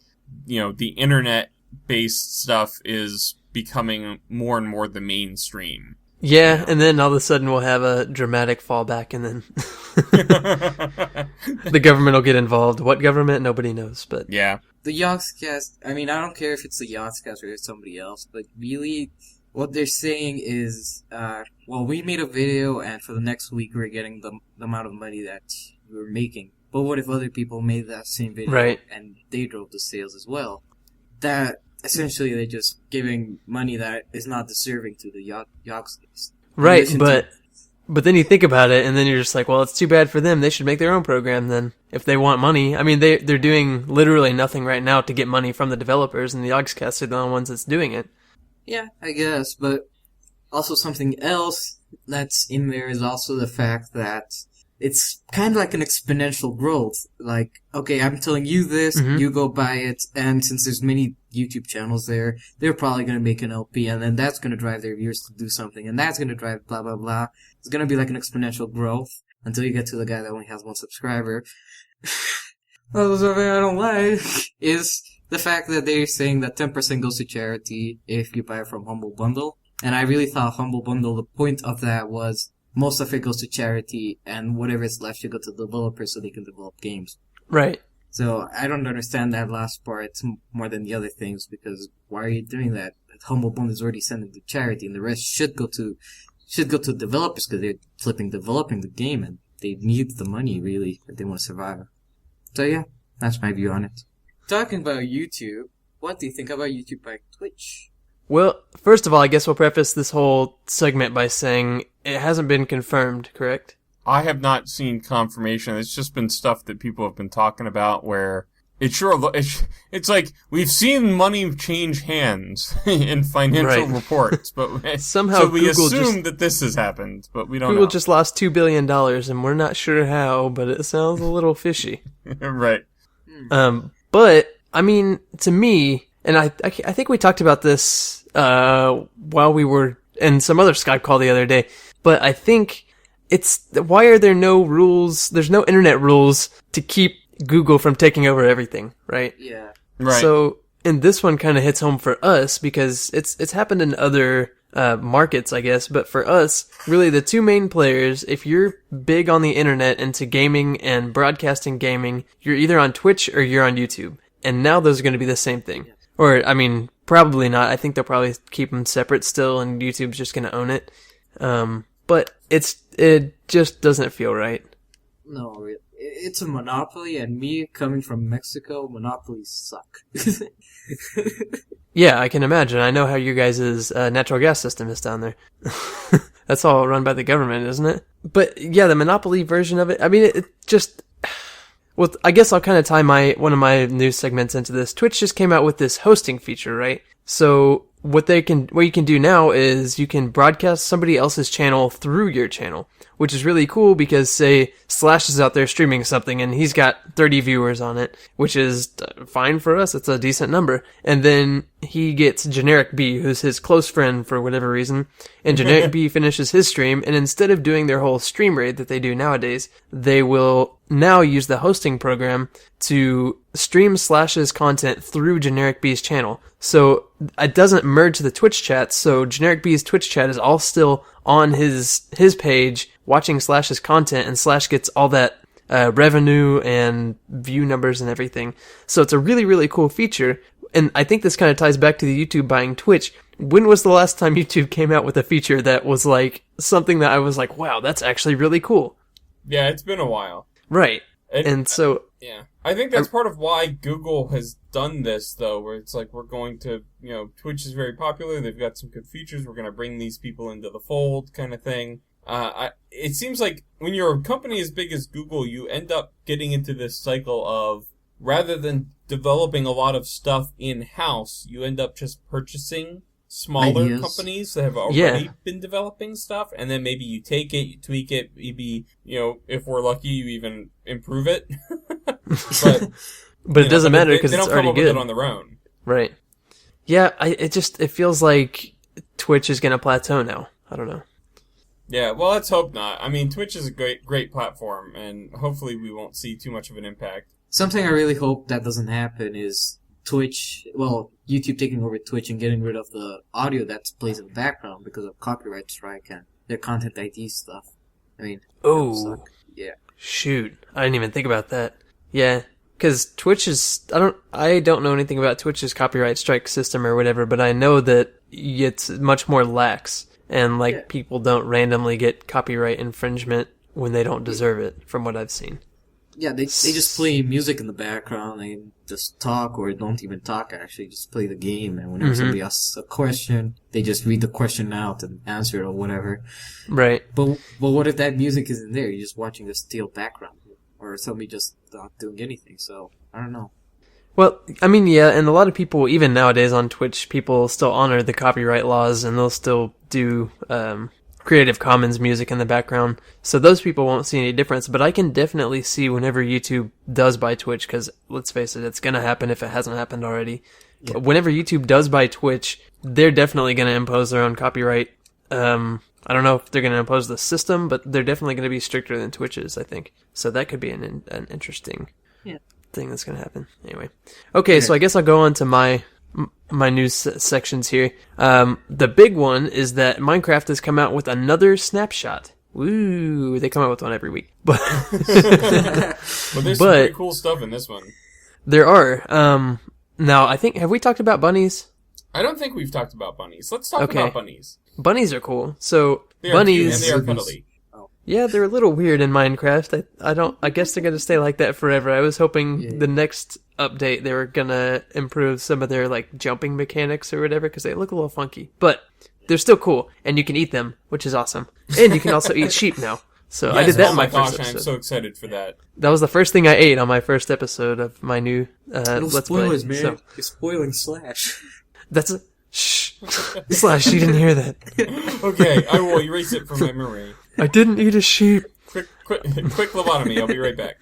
the internet-based stuff is becoming more and more the mainstream. Yeah, and then all of a sudden we'll have a dramatic fallback, and then the government will get involved. What government? Nobody knows, but... Yeah. The Yogscast, I mean, I don't care if it's the Yogscast or it's somebody else, but really, what they're saying is, we made a video, and for the next week we're getting the amount of money that we're making. But what if other people made that same video, and they drove the sales as well? That... Essentially, they're just giving money that is not deserving to the Yogscast. Right, listen but then you think about it, and then you're just like, well, it's too bad for them. They should make their own program then, if they want money. I mean, they're doing literally nothing right now to get money from the developers, and the YogCast are the only ones that's doing it. Yeah, I guess, but also something else that's in there is also the fact that it's kind of like an exponential growth. Like, okay, I'm telling you this, you go buy it, and since there's many YouTube channels there, they're probably going to make an LP, and then that's going to drive their viewers to do something, and that's going to drive blah, blah, blah. It's going to be like an exponential growth until you get to the guy that only has one subscriber. Well, something I don't like is the fact that they're saying that 10% goes to charity if you buy from Humble Bundle. And I really thought Humble Bundle, the point of that was most of it goes to charity, and whatever is left should go to developers so they can develop games. Right. So I don't understand that last part more than the other things, because why are you doing that? Humble Bundle is already sending to charity, and the rest should go to developers because they're developing the game, and they need the money really if they want to survive. So yeah, that's my view on it. Talking about YouTube, what do you think about YouTube by Twitch? Well, first of all, I guess we'll preface this whole segment by saying it hasn't been confirmed, correct? I have not seen confirmation. It's just been stuff that people have been talking about where it's like we've seen money change hands in financial reports, but somehow so we Google assume that this has happened, but we don't Google know. just lost $2 billion, and we're not sure how, but it sounds a little fishy. Right. But, I mean, to me, and I think we talked about this while we were in some other Skype call the other day, but I think why are there no rules, there's no internet rules to keep Google from taking over everything, right? Yeah. Right. So, and this one kind of hits home for us because it's happened in other markets, I guess, but for us, really the two main players, if you're big on the internet into gaming and broadcasting gaming, you're either on Twitch or you're on YouTube. And now those are going to be the same thing. Or, I mean, probably not. I think they'll probably keep them separate still, and YouTube's just going to own it. But it just doesn't feel right. No, it's a monopoly, and me coming from Mexico, monopolies suck. Yeah, I can imagine. I know how your guys' natural gas system is down there. That's all run by the government, isn't it? But yeah, the monopoly version of it, I mean, it just... Well, I guess I'll kind of tie one of my news segments into this. Twitch just came out with this hosting feature, right? So what you can do now is you can broadcast somebody else's channel through your channel, which is really cool because, say, Slash is out there streaming something and he's got 30 viewers on it, which is fine for us. It's a decent number. And then he gets Generic B, who's his close friend for whatever reason, and Generic B finishes his stream, and instead of doing their whole stream raid that they do nowadays, they will now use the hosting program to stream Slash's content through Generic B's channel. So it doesn't merge the Twitch chat, so Generic B's Twitch chat is all still on his page watching Slash's content, and Slash gets all that revenue and view numbers and everything. So it's a really, really cool feature. And I think this kind of ties back to the YouTube buying Twitch. When was the last time YouTube came out with a feature that was like something that I was like, wow, that's actually really cool? Yeah, it's been a while. Right. And so... Yeah. I think that's part of why Google has done this, though, where it's like, we're going to, Twitch is very popular, they've got some good features, we're going to bring these people into the fold kind of thing. It seems like when you're a company as big as Google, you end up getting into this cycle of, rather than developing a lot of stuff in-house, you end up just purchasing smaller ideas. Companies that have already been developing stuff, and then maybe you take it, you tweak it, maybe, if we're lucky, you even improve it. But it doesn't matter because it's already good. They don't come up with it on their own. Right. Yeah, it feels like Twitch is going to plateau now. I don't know. Yeah, well, let's hope not. I mean, Twitch is a great platform, and hopefully we won't see too much of an impact. Something I really hope that doesn't happen is YouTube taking over Twitch and getting rid of the audio that plays in the background because of copyright strike and their content ID stuff. I mean, oh, yeah. Shoot, I didn't even think about that. Yeah, because Twitch is, I don't know anything about Twitch's copyright strike system or whatever, but I know that it's much more lax, and people don't randomly get copyright infringement when they don't deserve it, from what I've seen. Yeah, they just play music in the background. They just talk or don't even talk, actually. Just play the game. And whenever somebody asks a question, they just read the question out and answer it or whatever. Right. But what if that music isn't there? You're just watching a still background. Or somebody just not doing anything. So, I don't know. Well, I mean, yeah, and a lot of people, even nowadays on Twitch, people still honor the copyright laws and they'll still do Creative Commons music in the background. So those people won't see any difference, but I can definitely see whenever YouTube does buy Twitch, because let's face it, it's going to happen if it hasn't happened already. Yeah. Whenever YouTube does buy Twitch, they're definitely going to impose their own copyright. I don't know if they're going to impose the system, but they're definitely going to be stricter than Twitch is, I think. So that could be an interesting thing that's going to happen. Anyway. Okay, so I guess I'll go on to my news sections here. The big one is that Minecraft has come out with another snapshot. Woo! They come out with one every week. But well, there's some pretty cool stuff in this one. There are. Now, I think, have we talked about bunnies? I don't think we've talked about bunnies. Let's talk about bunnies. Bunnies are cool. So, they bunnies... Cute and they are cuddly. Yeah, they're a little weird in Minecraft. I guess they're gonna stay like that forever. I was hoping the next update they were gonna improve some of their like jumping mechanics or whatever, because they look a little funky. But they're still cool, and you can eat them, which is awesome. And you can also eat sheep now. So yes, I did that in my first episode. I'm so excited for that. That was the first thing I ate on my first episode of my new Let's Play. Man. So, you're spoiling Slash. That's a shh. Slash, you didn't hear that. Okay, I will erase it from my memory. I didn't eat a sheep. Quick lobotomy. I'll be right back.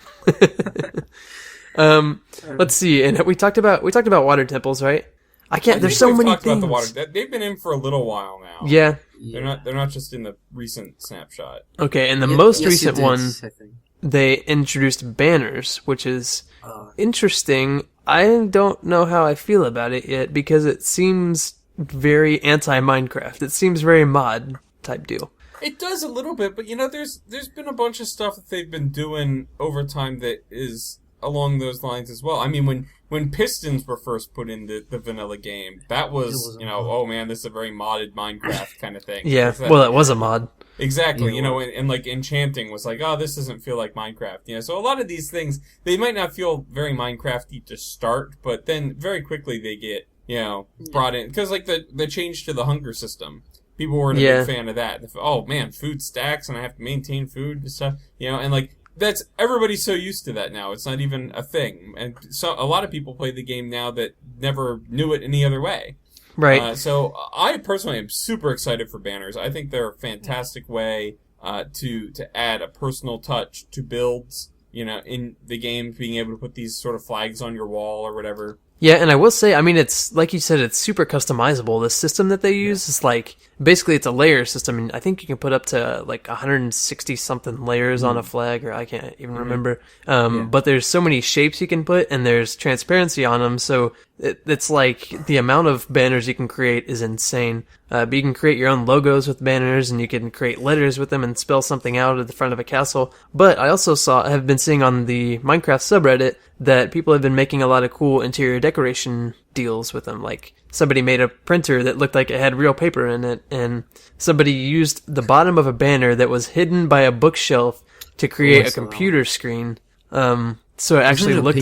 Let's see. And we talked about water temples, right? There's so many things. About the water. They've been in for a little while now. Yeah. They're not just in the recent snapshot. Okay, and the most recent one, they introduced banners, which is interesting. I don't know how I feel about it yet, because it seems very anti-Minecraft. It seems very mod type deal. It does a little bit, but there's been a bunch of stuff that they've been doing over time that is along those lines as well. I mean, when pistons were first put in the vanilla game, that was oh man, this is a very modded Minecraft kind of thing. Yeah, well, it was a mod. Exactly, and like enchanting was like, oh, this doesn't feel like Minecraft. So a lot of these things, they might not feel very Minecraft-y to start, but then very quickly they get, brought in. Because like the change to the hunger system, people weren't a big fan of that. Oh man, food stacks and I have to maintain food and stuff, and like, everybody's so used to that now. It's not even a thing. And so a lot of people play the game now that never knew it any other way. Right. So I personally am super excited for banners. I think they're a fantastic way to add a personal touch to builds, in the game, being able to put these sort of flags on your wall or whatever. Yeah, and I will say, I mean, it's, like you said, it's super customizable. The system that they use is like, basically it's a layer system, and I think you can put up to like 160-something layers on a flag, or I can't even remember. But there's so many shapes you can put, and there's transparency on them, so it's like, the amount of banners you can create is insane. But you can create your own logos with banners, and you can create letters with them and spell something out at the front of a castle. But I also have been seeing on the Minecraft subreddit that people have been making a lot of cool interior decoration deals with them. Like, somebody made a printer that looked like it had real paper in it, and somebody used the bottom of a banner that was hidden by a bookshelf to create a computer screen. So it actually looked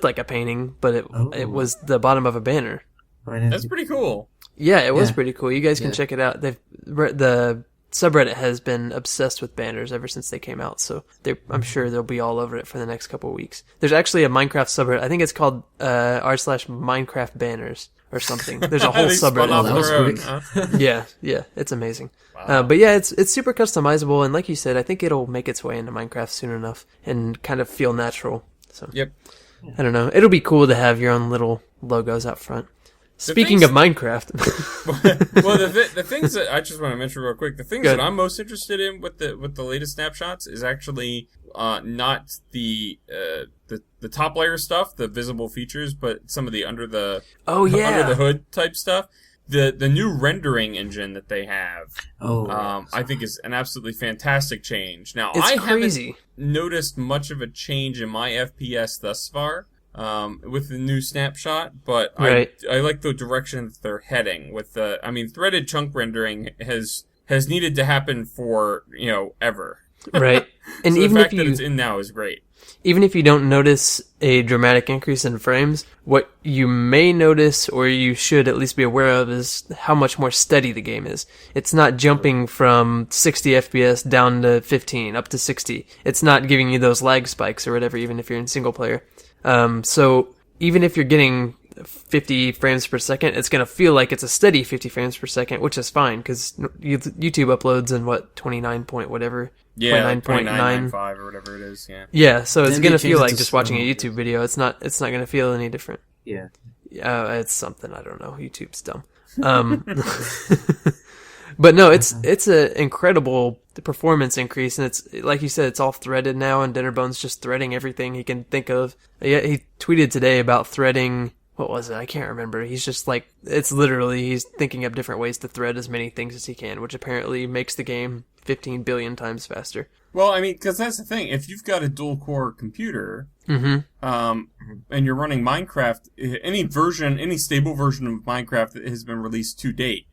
like a painting, but it was the bottom of a banner. That's pretty cool. Yeah, it was pretty cool. You guys can check it out. The subreddit has been obsessed with banners ever since they came out, so I'm sure they'll be all over it for the next couple of weeks. There's actually a Minecraft subreddit. I think it's called r/Minecraft banners or something. There's a whole subreddit. Yeah, it's amazing. Wow. But yeah, it's super customizable, and like you said, I think it'll make its way into Minecraft soon enough and kind of feel natural. So yep. I don't know. It'll be cool to have your own little logos out front. Speaking of Minecraft. Well, the things that I just want to mention real quick, the things that I'm most interested in with the latest snapshots is actually not the top layer stuff, the visible features, but some of the under the hood type stuff. The new rendering engine that they have, I think is an absolutely fantastic change. Now, I haven't noticed much of a change in my FPS thus far. With the new snapshot, but I like the direction that they're heading with threaded chunk rendering has needed to happen for, ever. Right. And So even the fact if that you it's in now is great. even if you don't notice a dramatic increase in frames, what you may notice, or you should at least be aware of, is how much more steady the game is. It's not jumping from 60 FPS down to 15, up to 60. It's not giving you those lag spikes or whatever, even if you're in single player. So even if you're getting 50 frames per second, it's going to feel like it's a steady 50 frames per second, which is fine, because YouTube uploads in, 29 point whatever? Yeah, 29.9 29.95 or whatever it is, yeah. Yeah, so it's Then going they to feel changed it like to just watching a slow. YouTube video. It's not going to feel any different. Yeah. It's something, I don't know. YouTube's dumb. But no, it's an incredible performance increase, and it's, like you said, it's all threaded now, and Dinnerbone's just threading everything he can think of. Yeah, he tweeted today about threading, what was it? I can't remember. He's just like, it's literally, he's thinking up different ways to thread as many things as he can, which apparently makes the game 15 billion times faster. Well, I mean, because that's the thing. If you've got a dual-core computer, Mm-hmm. and you're running Minecraft, any stable version of Minecraft that has been released to date,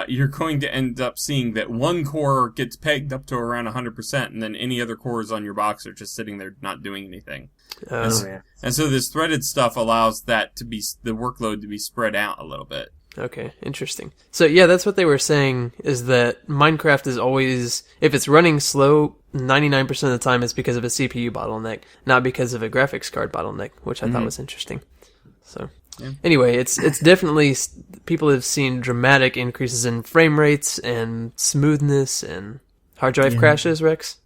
you're going to end up seeing that one core gets pegged up to around 100%, and then any other cores on your box are just sitting there not doing anything. Yeah. And so this threaded stuff allows that to be, the workload to be spread out a little bit. Okay, interesting. So yeah, that's what they were saying, is that Minecraft is always, if it's running slow, 99% of the time it's because of a CPU bottleneck, not because of a graphics card bottleneck, which I thought was interesting. So anyway, it's definitely, people have seen dramatic increases in frame rates and smoothness and hard drive crashes, Rex.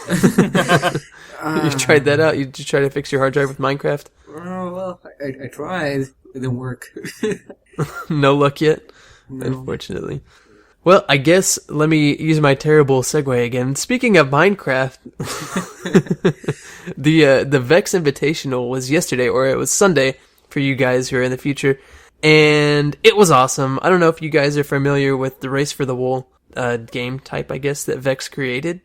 You tried that out? You try to fix your hard drive with Minecraft? Well, I tried. It didn't work. No luck yet, unfortunately. Well, I guess let me use my terrible segue again. Speaking of Minecraft, the Vechs Invitational was yesterday, or it was Sunday for you guys who are in the future, and it was awesome. I don't know if you guys are familiar with the Race for the Wool game type, I guess, that Vechs created,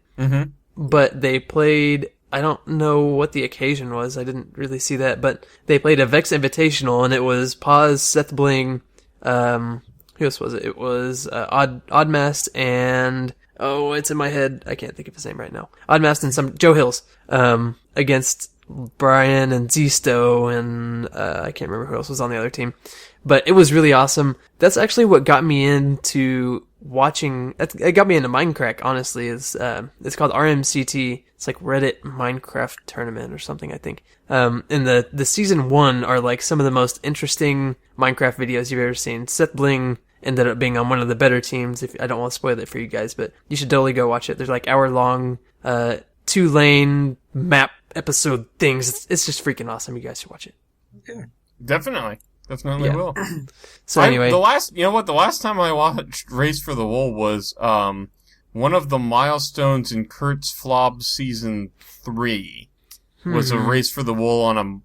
but they played, I don't know what the occasion was, I didn't really see that, but they played a Vechs Invitational, and it was Paz, Seth Bling, who else was it? It was Oddmast and, oh, it's in my head, I can't think of his name right now. Oddmast and some Joe Hills against Brian and Zisto, and I can't remember who else was on the other team. But it was really awesome. That's actually what got me into watching, it got me into Minecraft, honestly. It's called RMCT. It's like Reddit Minecraft Tournament or something, I think. And the season 1 are like some of the most interesting Minecraft videos you've ever seen. Seth Bling ended up being on one of the better teams. If I don't want to spoil it for you guys, but you should totally go watch it. There's like hour-long, 2-lane map episode things. It's just freaking awesome. You guys should watch it. Okay. Definitely will. So anyway, the last time I watched Race for the Wool was one of the milestones in Kurt's Flob season 3 was a Race for the Wool on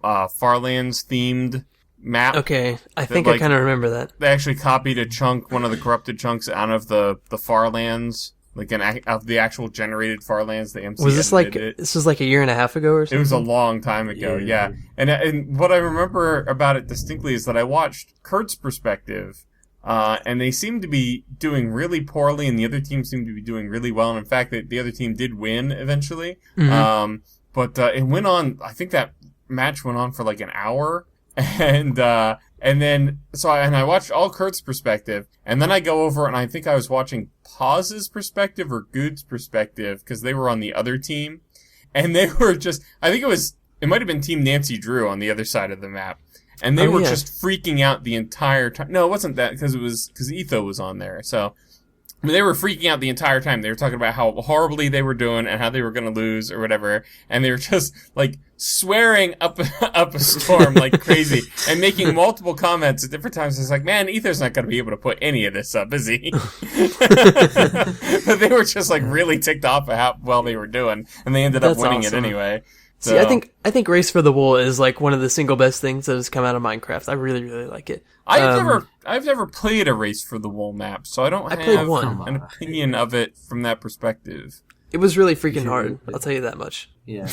a Farlands themed map. Okay, I think I kind of remember that. They actually copied a chunk, one of the corrupted chunks, out of the Farlands, like of the actual generated Farlands. The MC Was this like it. this was like a year and a half ago or something? It was a long time ago, yeah. And what I remember about it distinctly is that I watched Kurt's perspective, and they seemed to be doing really poorly, and the other team seemed to be doing really well. And in fact, the other team did win eventually. But it went on. I think that match went on for like an hour, and then I watched all Kurt's perspective, and then I go over and I think I was watching Paz's perspective or Good's perspective because they were on the other team, and they were just, I think it might have been Team Nancy Drew on the other side of the map, and they were just freaking out the entire time. No, it wasn't that, because Etho was on there, so. I mean, they were freaking out the entire time. They were talking about how horribly they were doing and how they were going to lose or whatever. And they were just, like, swearing up a storm like crazy and making multiple comments at different times. It's like, man, Ether's not going to be able to put any of this up, is he? But they were just, like, really ticked off at how well they were doing. And they ended up winning it anyway. So. See, I think Race for the Wool is like one of the single best things that has come out of Minecraft. I really, really like it. I've never played a Race for the Wool map, so I don't have an opinion of it from that perspective. It was really freaking hard. I'll tell you that much. Yeah.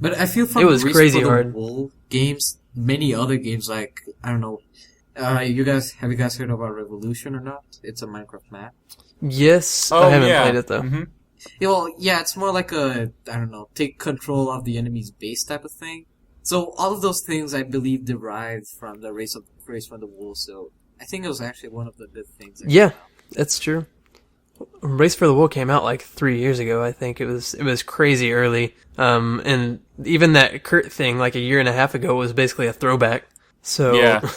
But I feel from it was Race crazy for the hard. Wool games, many other games like, I don't know, have you guys heard about Revolution or not? It's a Minecraft map. Yes, I haven't played it though. Mm-hmm. Yeah, well, yeah, it's more like a, I don't know, take control of the enemy's base type of thing. So all of those things, I believe, derived from the race from the wolves. So I think it was actually one of the good things. Yeah, that's true. Race for the Wool came out like 3 years ago. I think it was crazy early. And even that Kurt thing like a year and a half ago was basically a throwback. So Yeah.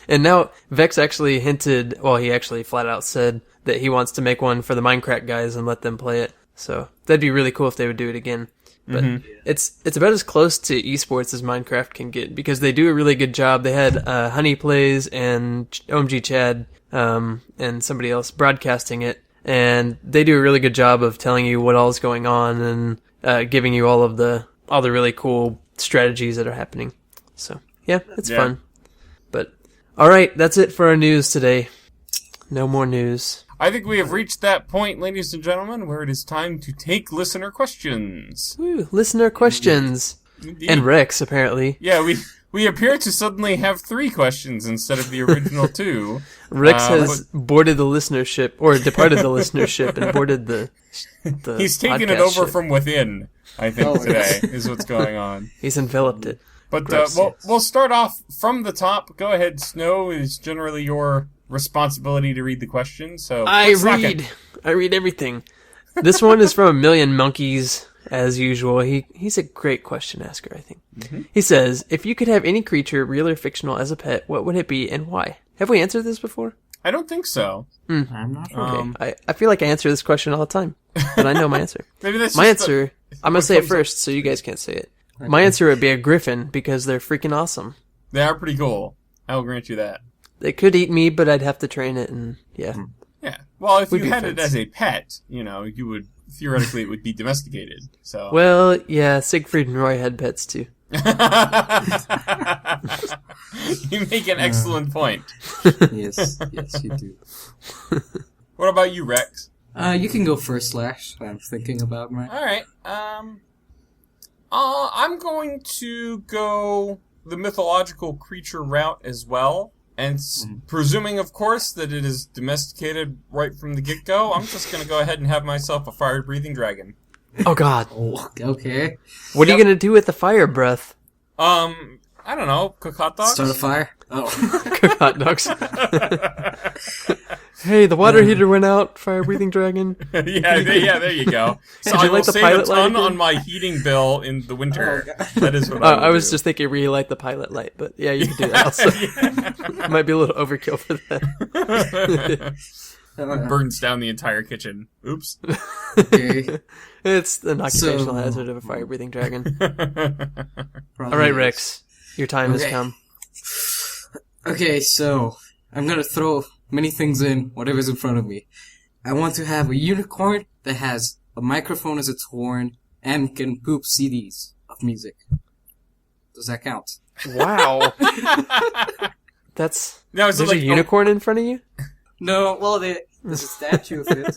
And now Vechs actually hinted, well, he actually flat out said that he wants to make one for the Minecraft guys and let them play it. So that'd be really cool if they would do it again. But it's about as close to esports as Minecraft can get because they do a really good job. They had Honey Plays and OMG Chad and somebody else broadcasting it, and they do a really good job of telling you what all is going on and giving you all the really cool strategies that are happening. So yeah, it's fun. But all right, that's it for our news today. No more news. I think we have reached that point, ladies and gentlemen, where it is time to take listener questions. Woo, listener questions. Indeed. And Rex, apparently. Yeah, we appear to suddenly have 3 questions instead of the original 2. Rex has boarded the listenership, or departed the listenership and boarded the He's taken it podcast over ship. from within, I think, today, is what's going on. He's enveloped it. But Gross. we'll start off from the top. Go ahead, Snow. It's generally your responsibility to read the question. So I read everything. This one is from A Million Monkeys, as usual. He's a great question asker, I think. Mm-hmm. He says, if you could have any creature, real or fictional, as a pet, what would it be and why? Have we answered this before? I don't think so. I'm not sure. Okay. I feel like I answer this question all the time, but I know my answer. Maybe that's my just answer. I'm gonna say it first, so you guys can't say it. Okay. My answer would be a griffin because they're freaking awesome. They are pretty cool. I will grant you that. They could eat me, but I'd have to train it, and yeah. Yeah. Well, if We'd you had friends. it as a pet, you would theoretically it would be domesticated. So. Well, yeah, Siegfried and Roy had pets too. You make an excellent point. Yes, you do. What about you, Rex? You can go first, Slash. I'm thinking about mine. All right. I'm going to go the mythological creature route as well. And presuming, of course, that it is domesticated right from the get-go, I'm just going to go ahead and have myself a fire-breathing dragon. Oh, God. Oh, okay. What are you going to do with the fire breath? I don't know. Cook hot dogs? Start a fire? Oh. Cook hot dogs. Hey, the water heater went out. Fire-breathing dragon. yeah, there you go. So Did I you will light the save a pilot light ton again? on my heating bill in the winter. Oh, that is what I will I was do. just thinking relight the pilot light, but yeah, you can do that also. Might be a little overkill for that. Burns down the entire kitchen. Oops. Okay. It's an occupational hazard of a fire-breathing dragon. All right, Rex, your time has come. Okay, so I'm gonna throw many things in, whatever's in front of me. I want to have a unicorn that has a microphone as its horn and can poop CDs of music. Does that count? Wow. There's a unicorn in front of you? No, well, there's a statue of it,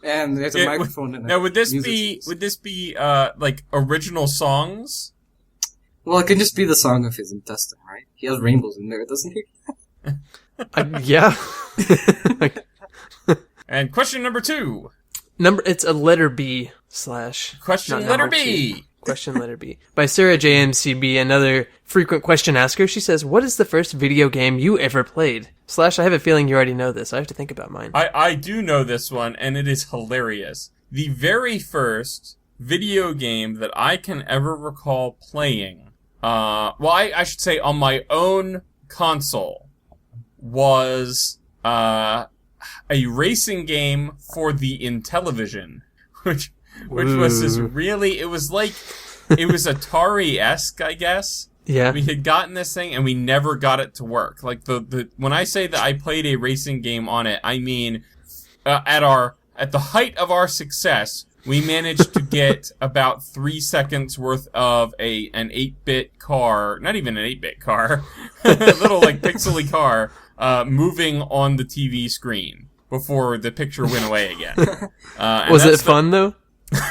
and there's a microphone in it. Now, would this be like original songs? Well, it can just be the song of his intestine, right? He has rainbows in there, doesn't he? Yeah. And question number 2. It's a letter B / Question not letter number B. 2. Question letter B. By Sarah JMCB, another frequent question asker. She says, what is the first video game you ever played? / I have a feeling you already know this. I have to think about mine. I do know this one, and it is hilarious. The very first video game that I can ever recall playing, I should say on my own console, was a racing game for the Intellivision, which was this really, it was Atari-esque, I guess. Yeah. We had gotten this thing and we never got it to work. Like when I say that I played a racing game on it, I mean at the height of our success, we managed to get about 3 seconds worth of an 8-bit car, not even an 8-bit car, a little like pixely car, moving on the TV screen before the picture went away again. Was it fun though?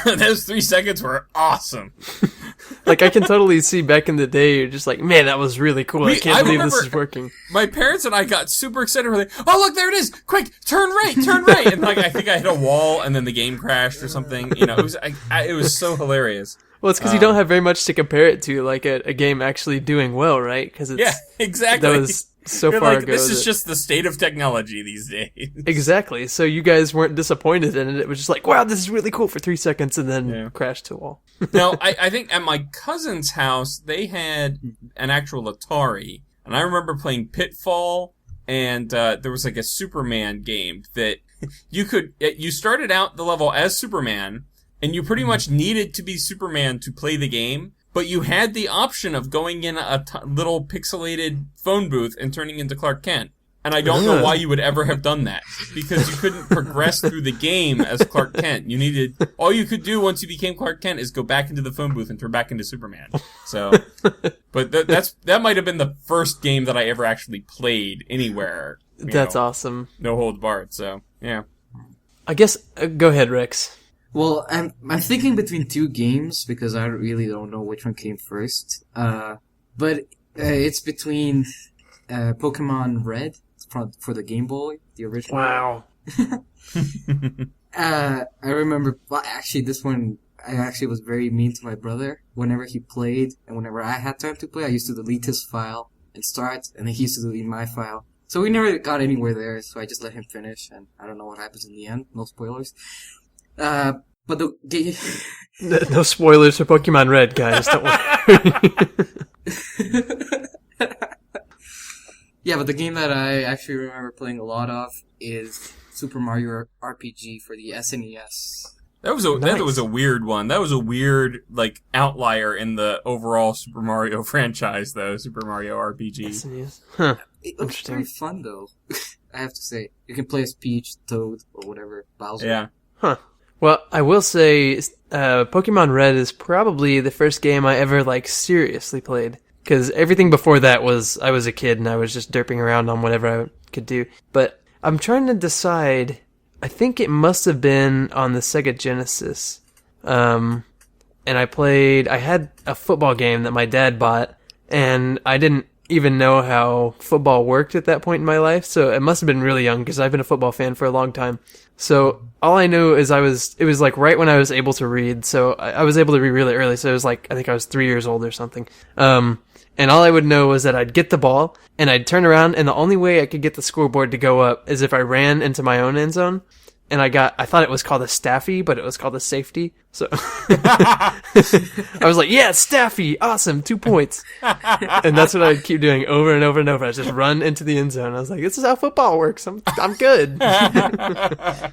Those 3 seconds were awesome. Like, I can totally see back in the day, you're just like, man, that was really cool. I can't believe this is working. My parents and I got super excited. We're like, oh, look, there it is. Quick, turn right. And like, I think I hit a wall and then the game crashed or something. You know, it was so hilarious. Well, it's because you don't have very much to compare it to, like a game actually doing well, right? Because yeah, exactly. That was so You're far like, ago. this is just the state of technology these days. Exactly. So you guys weren't disappointed in it. It was just like, wow, this is really cool for 3 seconds, and then crashed to a wall. Now, I think at my cousin's house, they had an actual Atari. And I remember playing Pitfall, and there was like a Superman game that you started out the level as Superman, and you pretty much needed to be Superman to play the game, but you had the option of going in a little pixelated phone booth and turning into Clark Kent. And I don't know why you would ever have done that, because you couldn't progress through the game as Clark Kent. All you could do once you became Clark Kent is go back into the phone booth and turn back into Superman. So, but that might have been the first game that I ever actually played anywhere. That's awesome. No holds barred. So, yeah. I guess, go ahead, Rex. Well, I'm thinking between 2 games because I really don't know which one came first. But it's between Pokemon Red for the Game Boy, the original. Wow. I remember. Well, actually, this one I actually was very mean to my brother. Whenever he played and whenever I had time to play, I used to delete his file and start, and then he used to delete my file. So we never got anywhere there. So I just let him finish, and I don't know what happens in the end. No spoilers. But the game... No spoilers for Pokemon Red, guys. Don't worry. Yeah, but the game that I actually remember playing a lot of is Super Mario RPG for the SNES. That was a weird one. That was a weird, like, outlier in the overall Super Mario franchise, though. Super Mario RPG. SNES. Huh. It looks very fun, though. I have to say. You can play as Peach, Toad, or whatever. Bowser. Yeah. Huh. Well, I will say, Pokemon Red is probably the first game I ever, like, seriously played. Because everything before that I was a kid and I was just derping around on whatever I could do. But I'm trying to decide, I think it must have been on the Sega Genesis. And I had a football game that my dad bought, and I didn't even know how football worked at that point in my life, so it must have been really young, because I've been a football fan for a long time. So all I knew is it was like right when I was able to read, so I was able to read really early, so it was like, I think I was 3 years old or something. And all I would know was that I'd get the ball, and I'd turn around, and the only way I could get the scoreboard to go up is if I ran into my own end zone. And I thought it was called a staffy, but it was called a safety. So I was like, yeah, staffy, awesome, 2 points. And that's what I'd keep doing over and over and over. I'd just run into the end zone. I was like, this is how football works. I'm good. I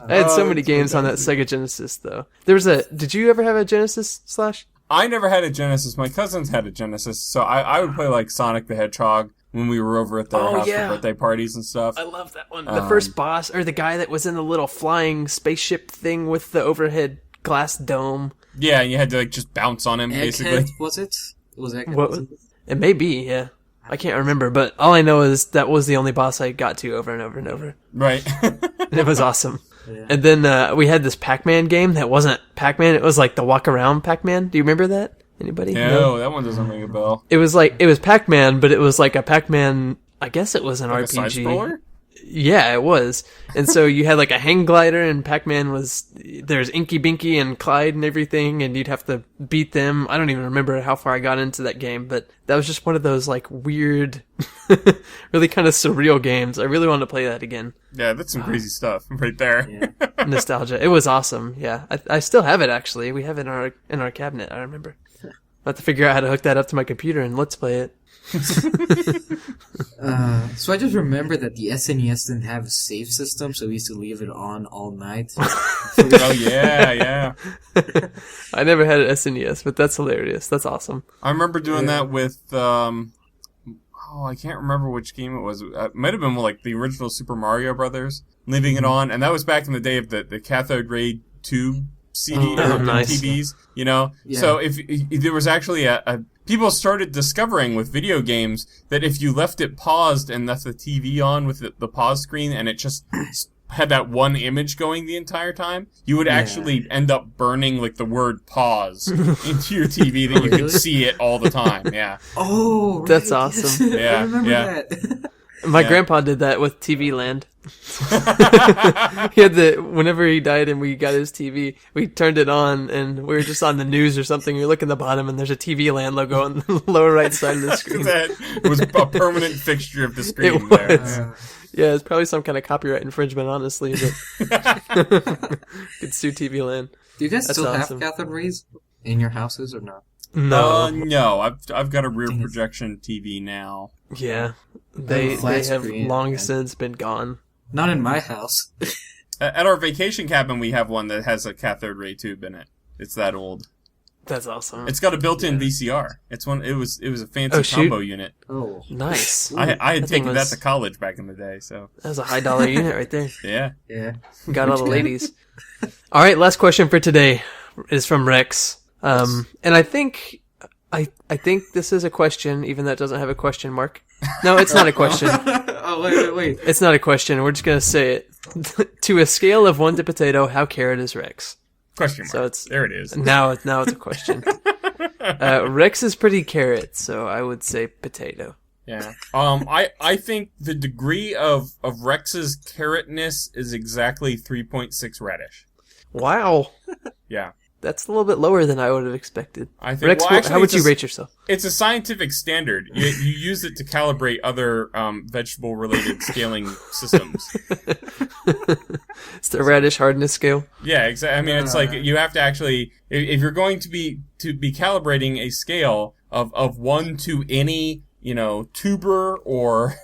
had so many games on that Sega Genesis, though. Did you ever have a Genesis, Slash? I never had a Genesis. My cousins had a Genesis, so I would play like Sonic the Hedgehog when we were over at their house for birthday parties and stuff. I love that one. The first boss, or the guy that was in the little flying spaceship thing with the overhead glass dome. Yeah, and you had to like just bounce on him, basically. Was it? It was Egghead. It may be, yeah. I can't remember, but all I know is that was the only boss I got to over and over and over. Right. And it was awesome. Yeah. And then we had this Pac-Man game that wasn't Pac-Man. It was like the walk-around Pac-Man. Do you remember that? Anybody? No, that one doesn't ring a bell. It was Pac-Man, but it was like a Pac-Man. I guess it was an like RPG. A side scroller? Yeah, it was. And so you had like a hang glider, and Pac-Man there's Inky Binky and Clyde and everything, and you'd have to beat them. I don't even remember how far I got into that game, but that was just one of those like weird, really kind of surreal games. I really wanted to play that again. Yeah, that's some crazy stuff right there. Yeah. Nostalgia. It was awesome. Yeah, I still have it actually. We have it in our cabinet. I remember. I have to figure out how to hook that up to my computer and let's play it. So I just remember that the SNES didn't have a save system, so we used to leave it on all night. Oh yeah. I never had an SNES, but that's hilarious. That's awesome. I remember doing that with I can't remember which game it was. It might have been like the original Super Mario Brothers, leaving it on, and that was back in the day of the cathode ray tube CD or nice. TVs, you know? Yeah. So if there was actually people started discovering with video games that if you left it paused and left the TV on with the pause screen and it just had that one image going the entire time, you would actually end up burning like the word pause into your TV that you could see it all the time. Yeah. Oh, right, That's awesome. yes. Yeah, I remember yeah. that. My grandpa did that with TV Land. He had whenever he died and we got his TV, we turned it on and we were just on the news or something. You look at the bottom and there's a TV Land logo on the lower right side of the screen. That was a permanent fixture of the screen It there. was. Yeah, it's probably some kind of copyright infringement, honestly. But could sue TV Land. Do you guys That's still awesome. have cathode rays in your houses or not? No. No, I've got a rear projection TV now. Yeah. They flat have screen, long and- since been gone. Not in my house. At our vacation cabin, we have one that has a cathode ray tube in it. It's that old. That's awesome. It's got a built-in VCR. It's one. It was a fancy Oh, shoot. combo unit. Oh. Nice. I had That thing taken that was- to college back in the day. So That was a high dollar unit right there. yeah. Yeah. Got all the ladies. All right, last question for today is from Rex. And I think this is a question, even though it doesn't have a question mark. No, it's not a question. Oh, wait. It's not a question. We're just gonna say it. To a scale of 1 to potato, how carrot is Rex? Question mark. So it's there. It is. now it's a question. Rex is pretty carrot, so I would say potato. Yeah. I think the degree of Rex's carrotness is exactly 3.6 radish. Wow, Yeah. that's a little bit lower than I would have expected. I think. Rex, Well, actually, how would it's you a- rate yourself? It's a scientific standard. You use it to calibrate other vegetable-related scaling systems. It's the radish hardness scale. Yeah, exactly. I mean, it's like you have to actually, if you're going to be calibrating a scale of 1 to any, tuber or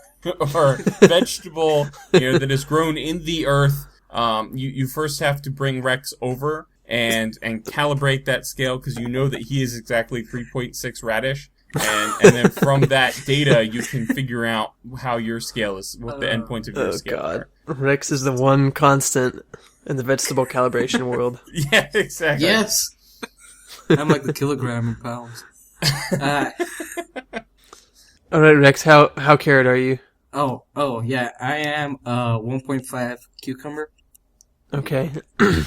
vegetable, that is grown in the earth, you first have to bring Rex over and calibrate that scale because you know that he is exactly 3.6 radish. And then from that data, you can figure out how your scale is, what the endpoints of your Oh scale god, are. Rex is the one constant in the vegetable calibration world. Yeah, exactly. Yes. I'm like the kilogram in pounds. All right, Rex, how carrot are you? Oh, yeah. I am 1.5 cucumber. Okay,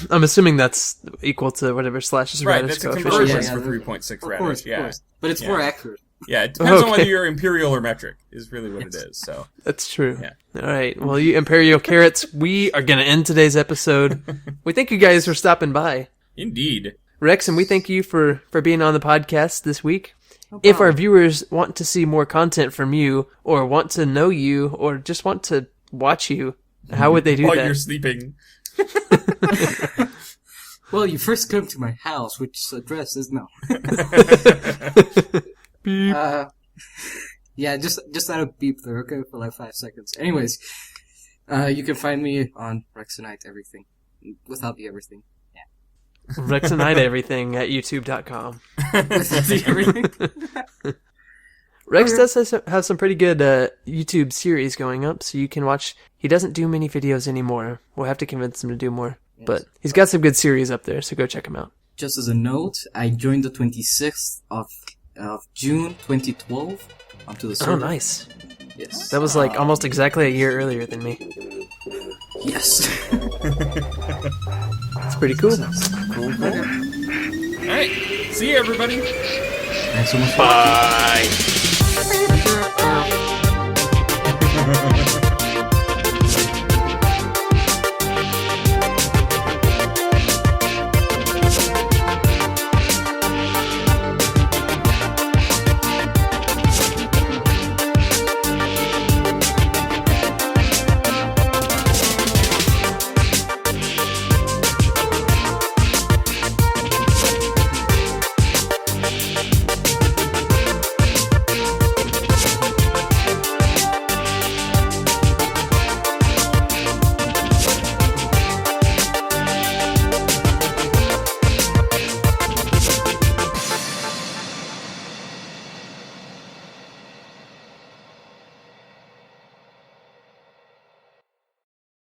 I'm assuming that's equal to whatever Slash's Right, radish that's a coefficient conversion is. Yeah, for yeah, 3.6 Of radish. course, Yeah. of course. But it's Yeah. more accurate. Yeah, it depends on Okay. whether you're imperial or metric, is really what it is. So, That's true. Yeah. All right. Well, you Imperial Carrots, we are going to end today's episode. We thank you guys for stopping by. indeed. Rex, and we thank you for being on the podcast this week. If our viewers want to see more content from you, or want to know you, or just want to watch you, how would they do While that? you're sleeping. Well, you first come to my house, which address is no. Beep. Yeah, just let it beep there, okay, for like 5 seconds. Anyways, you can find me on Rexonite everything, without the everything. Rexonite everything at youtube.com. Without the everything. Rex does have some pretty good YouTube series going up, so you can watch. He doesn't do many videos anymore. We'll have to convince him to do more. Yes. But he's got some good series up there, so go check him out. Just as a note, I joined the 26th of June 2012 onto the server. Oh, nice. Yes. That was like almost exactly a year earlier than me. Yes. It's pretty cool. Cool. All right. See you, everybody. Thanks so much for Bye. watching.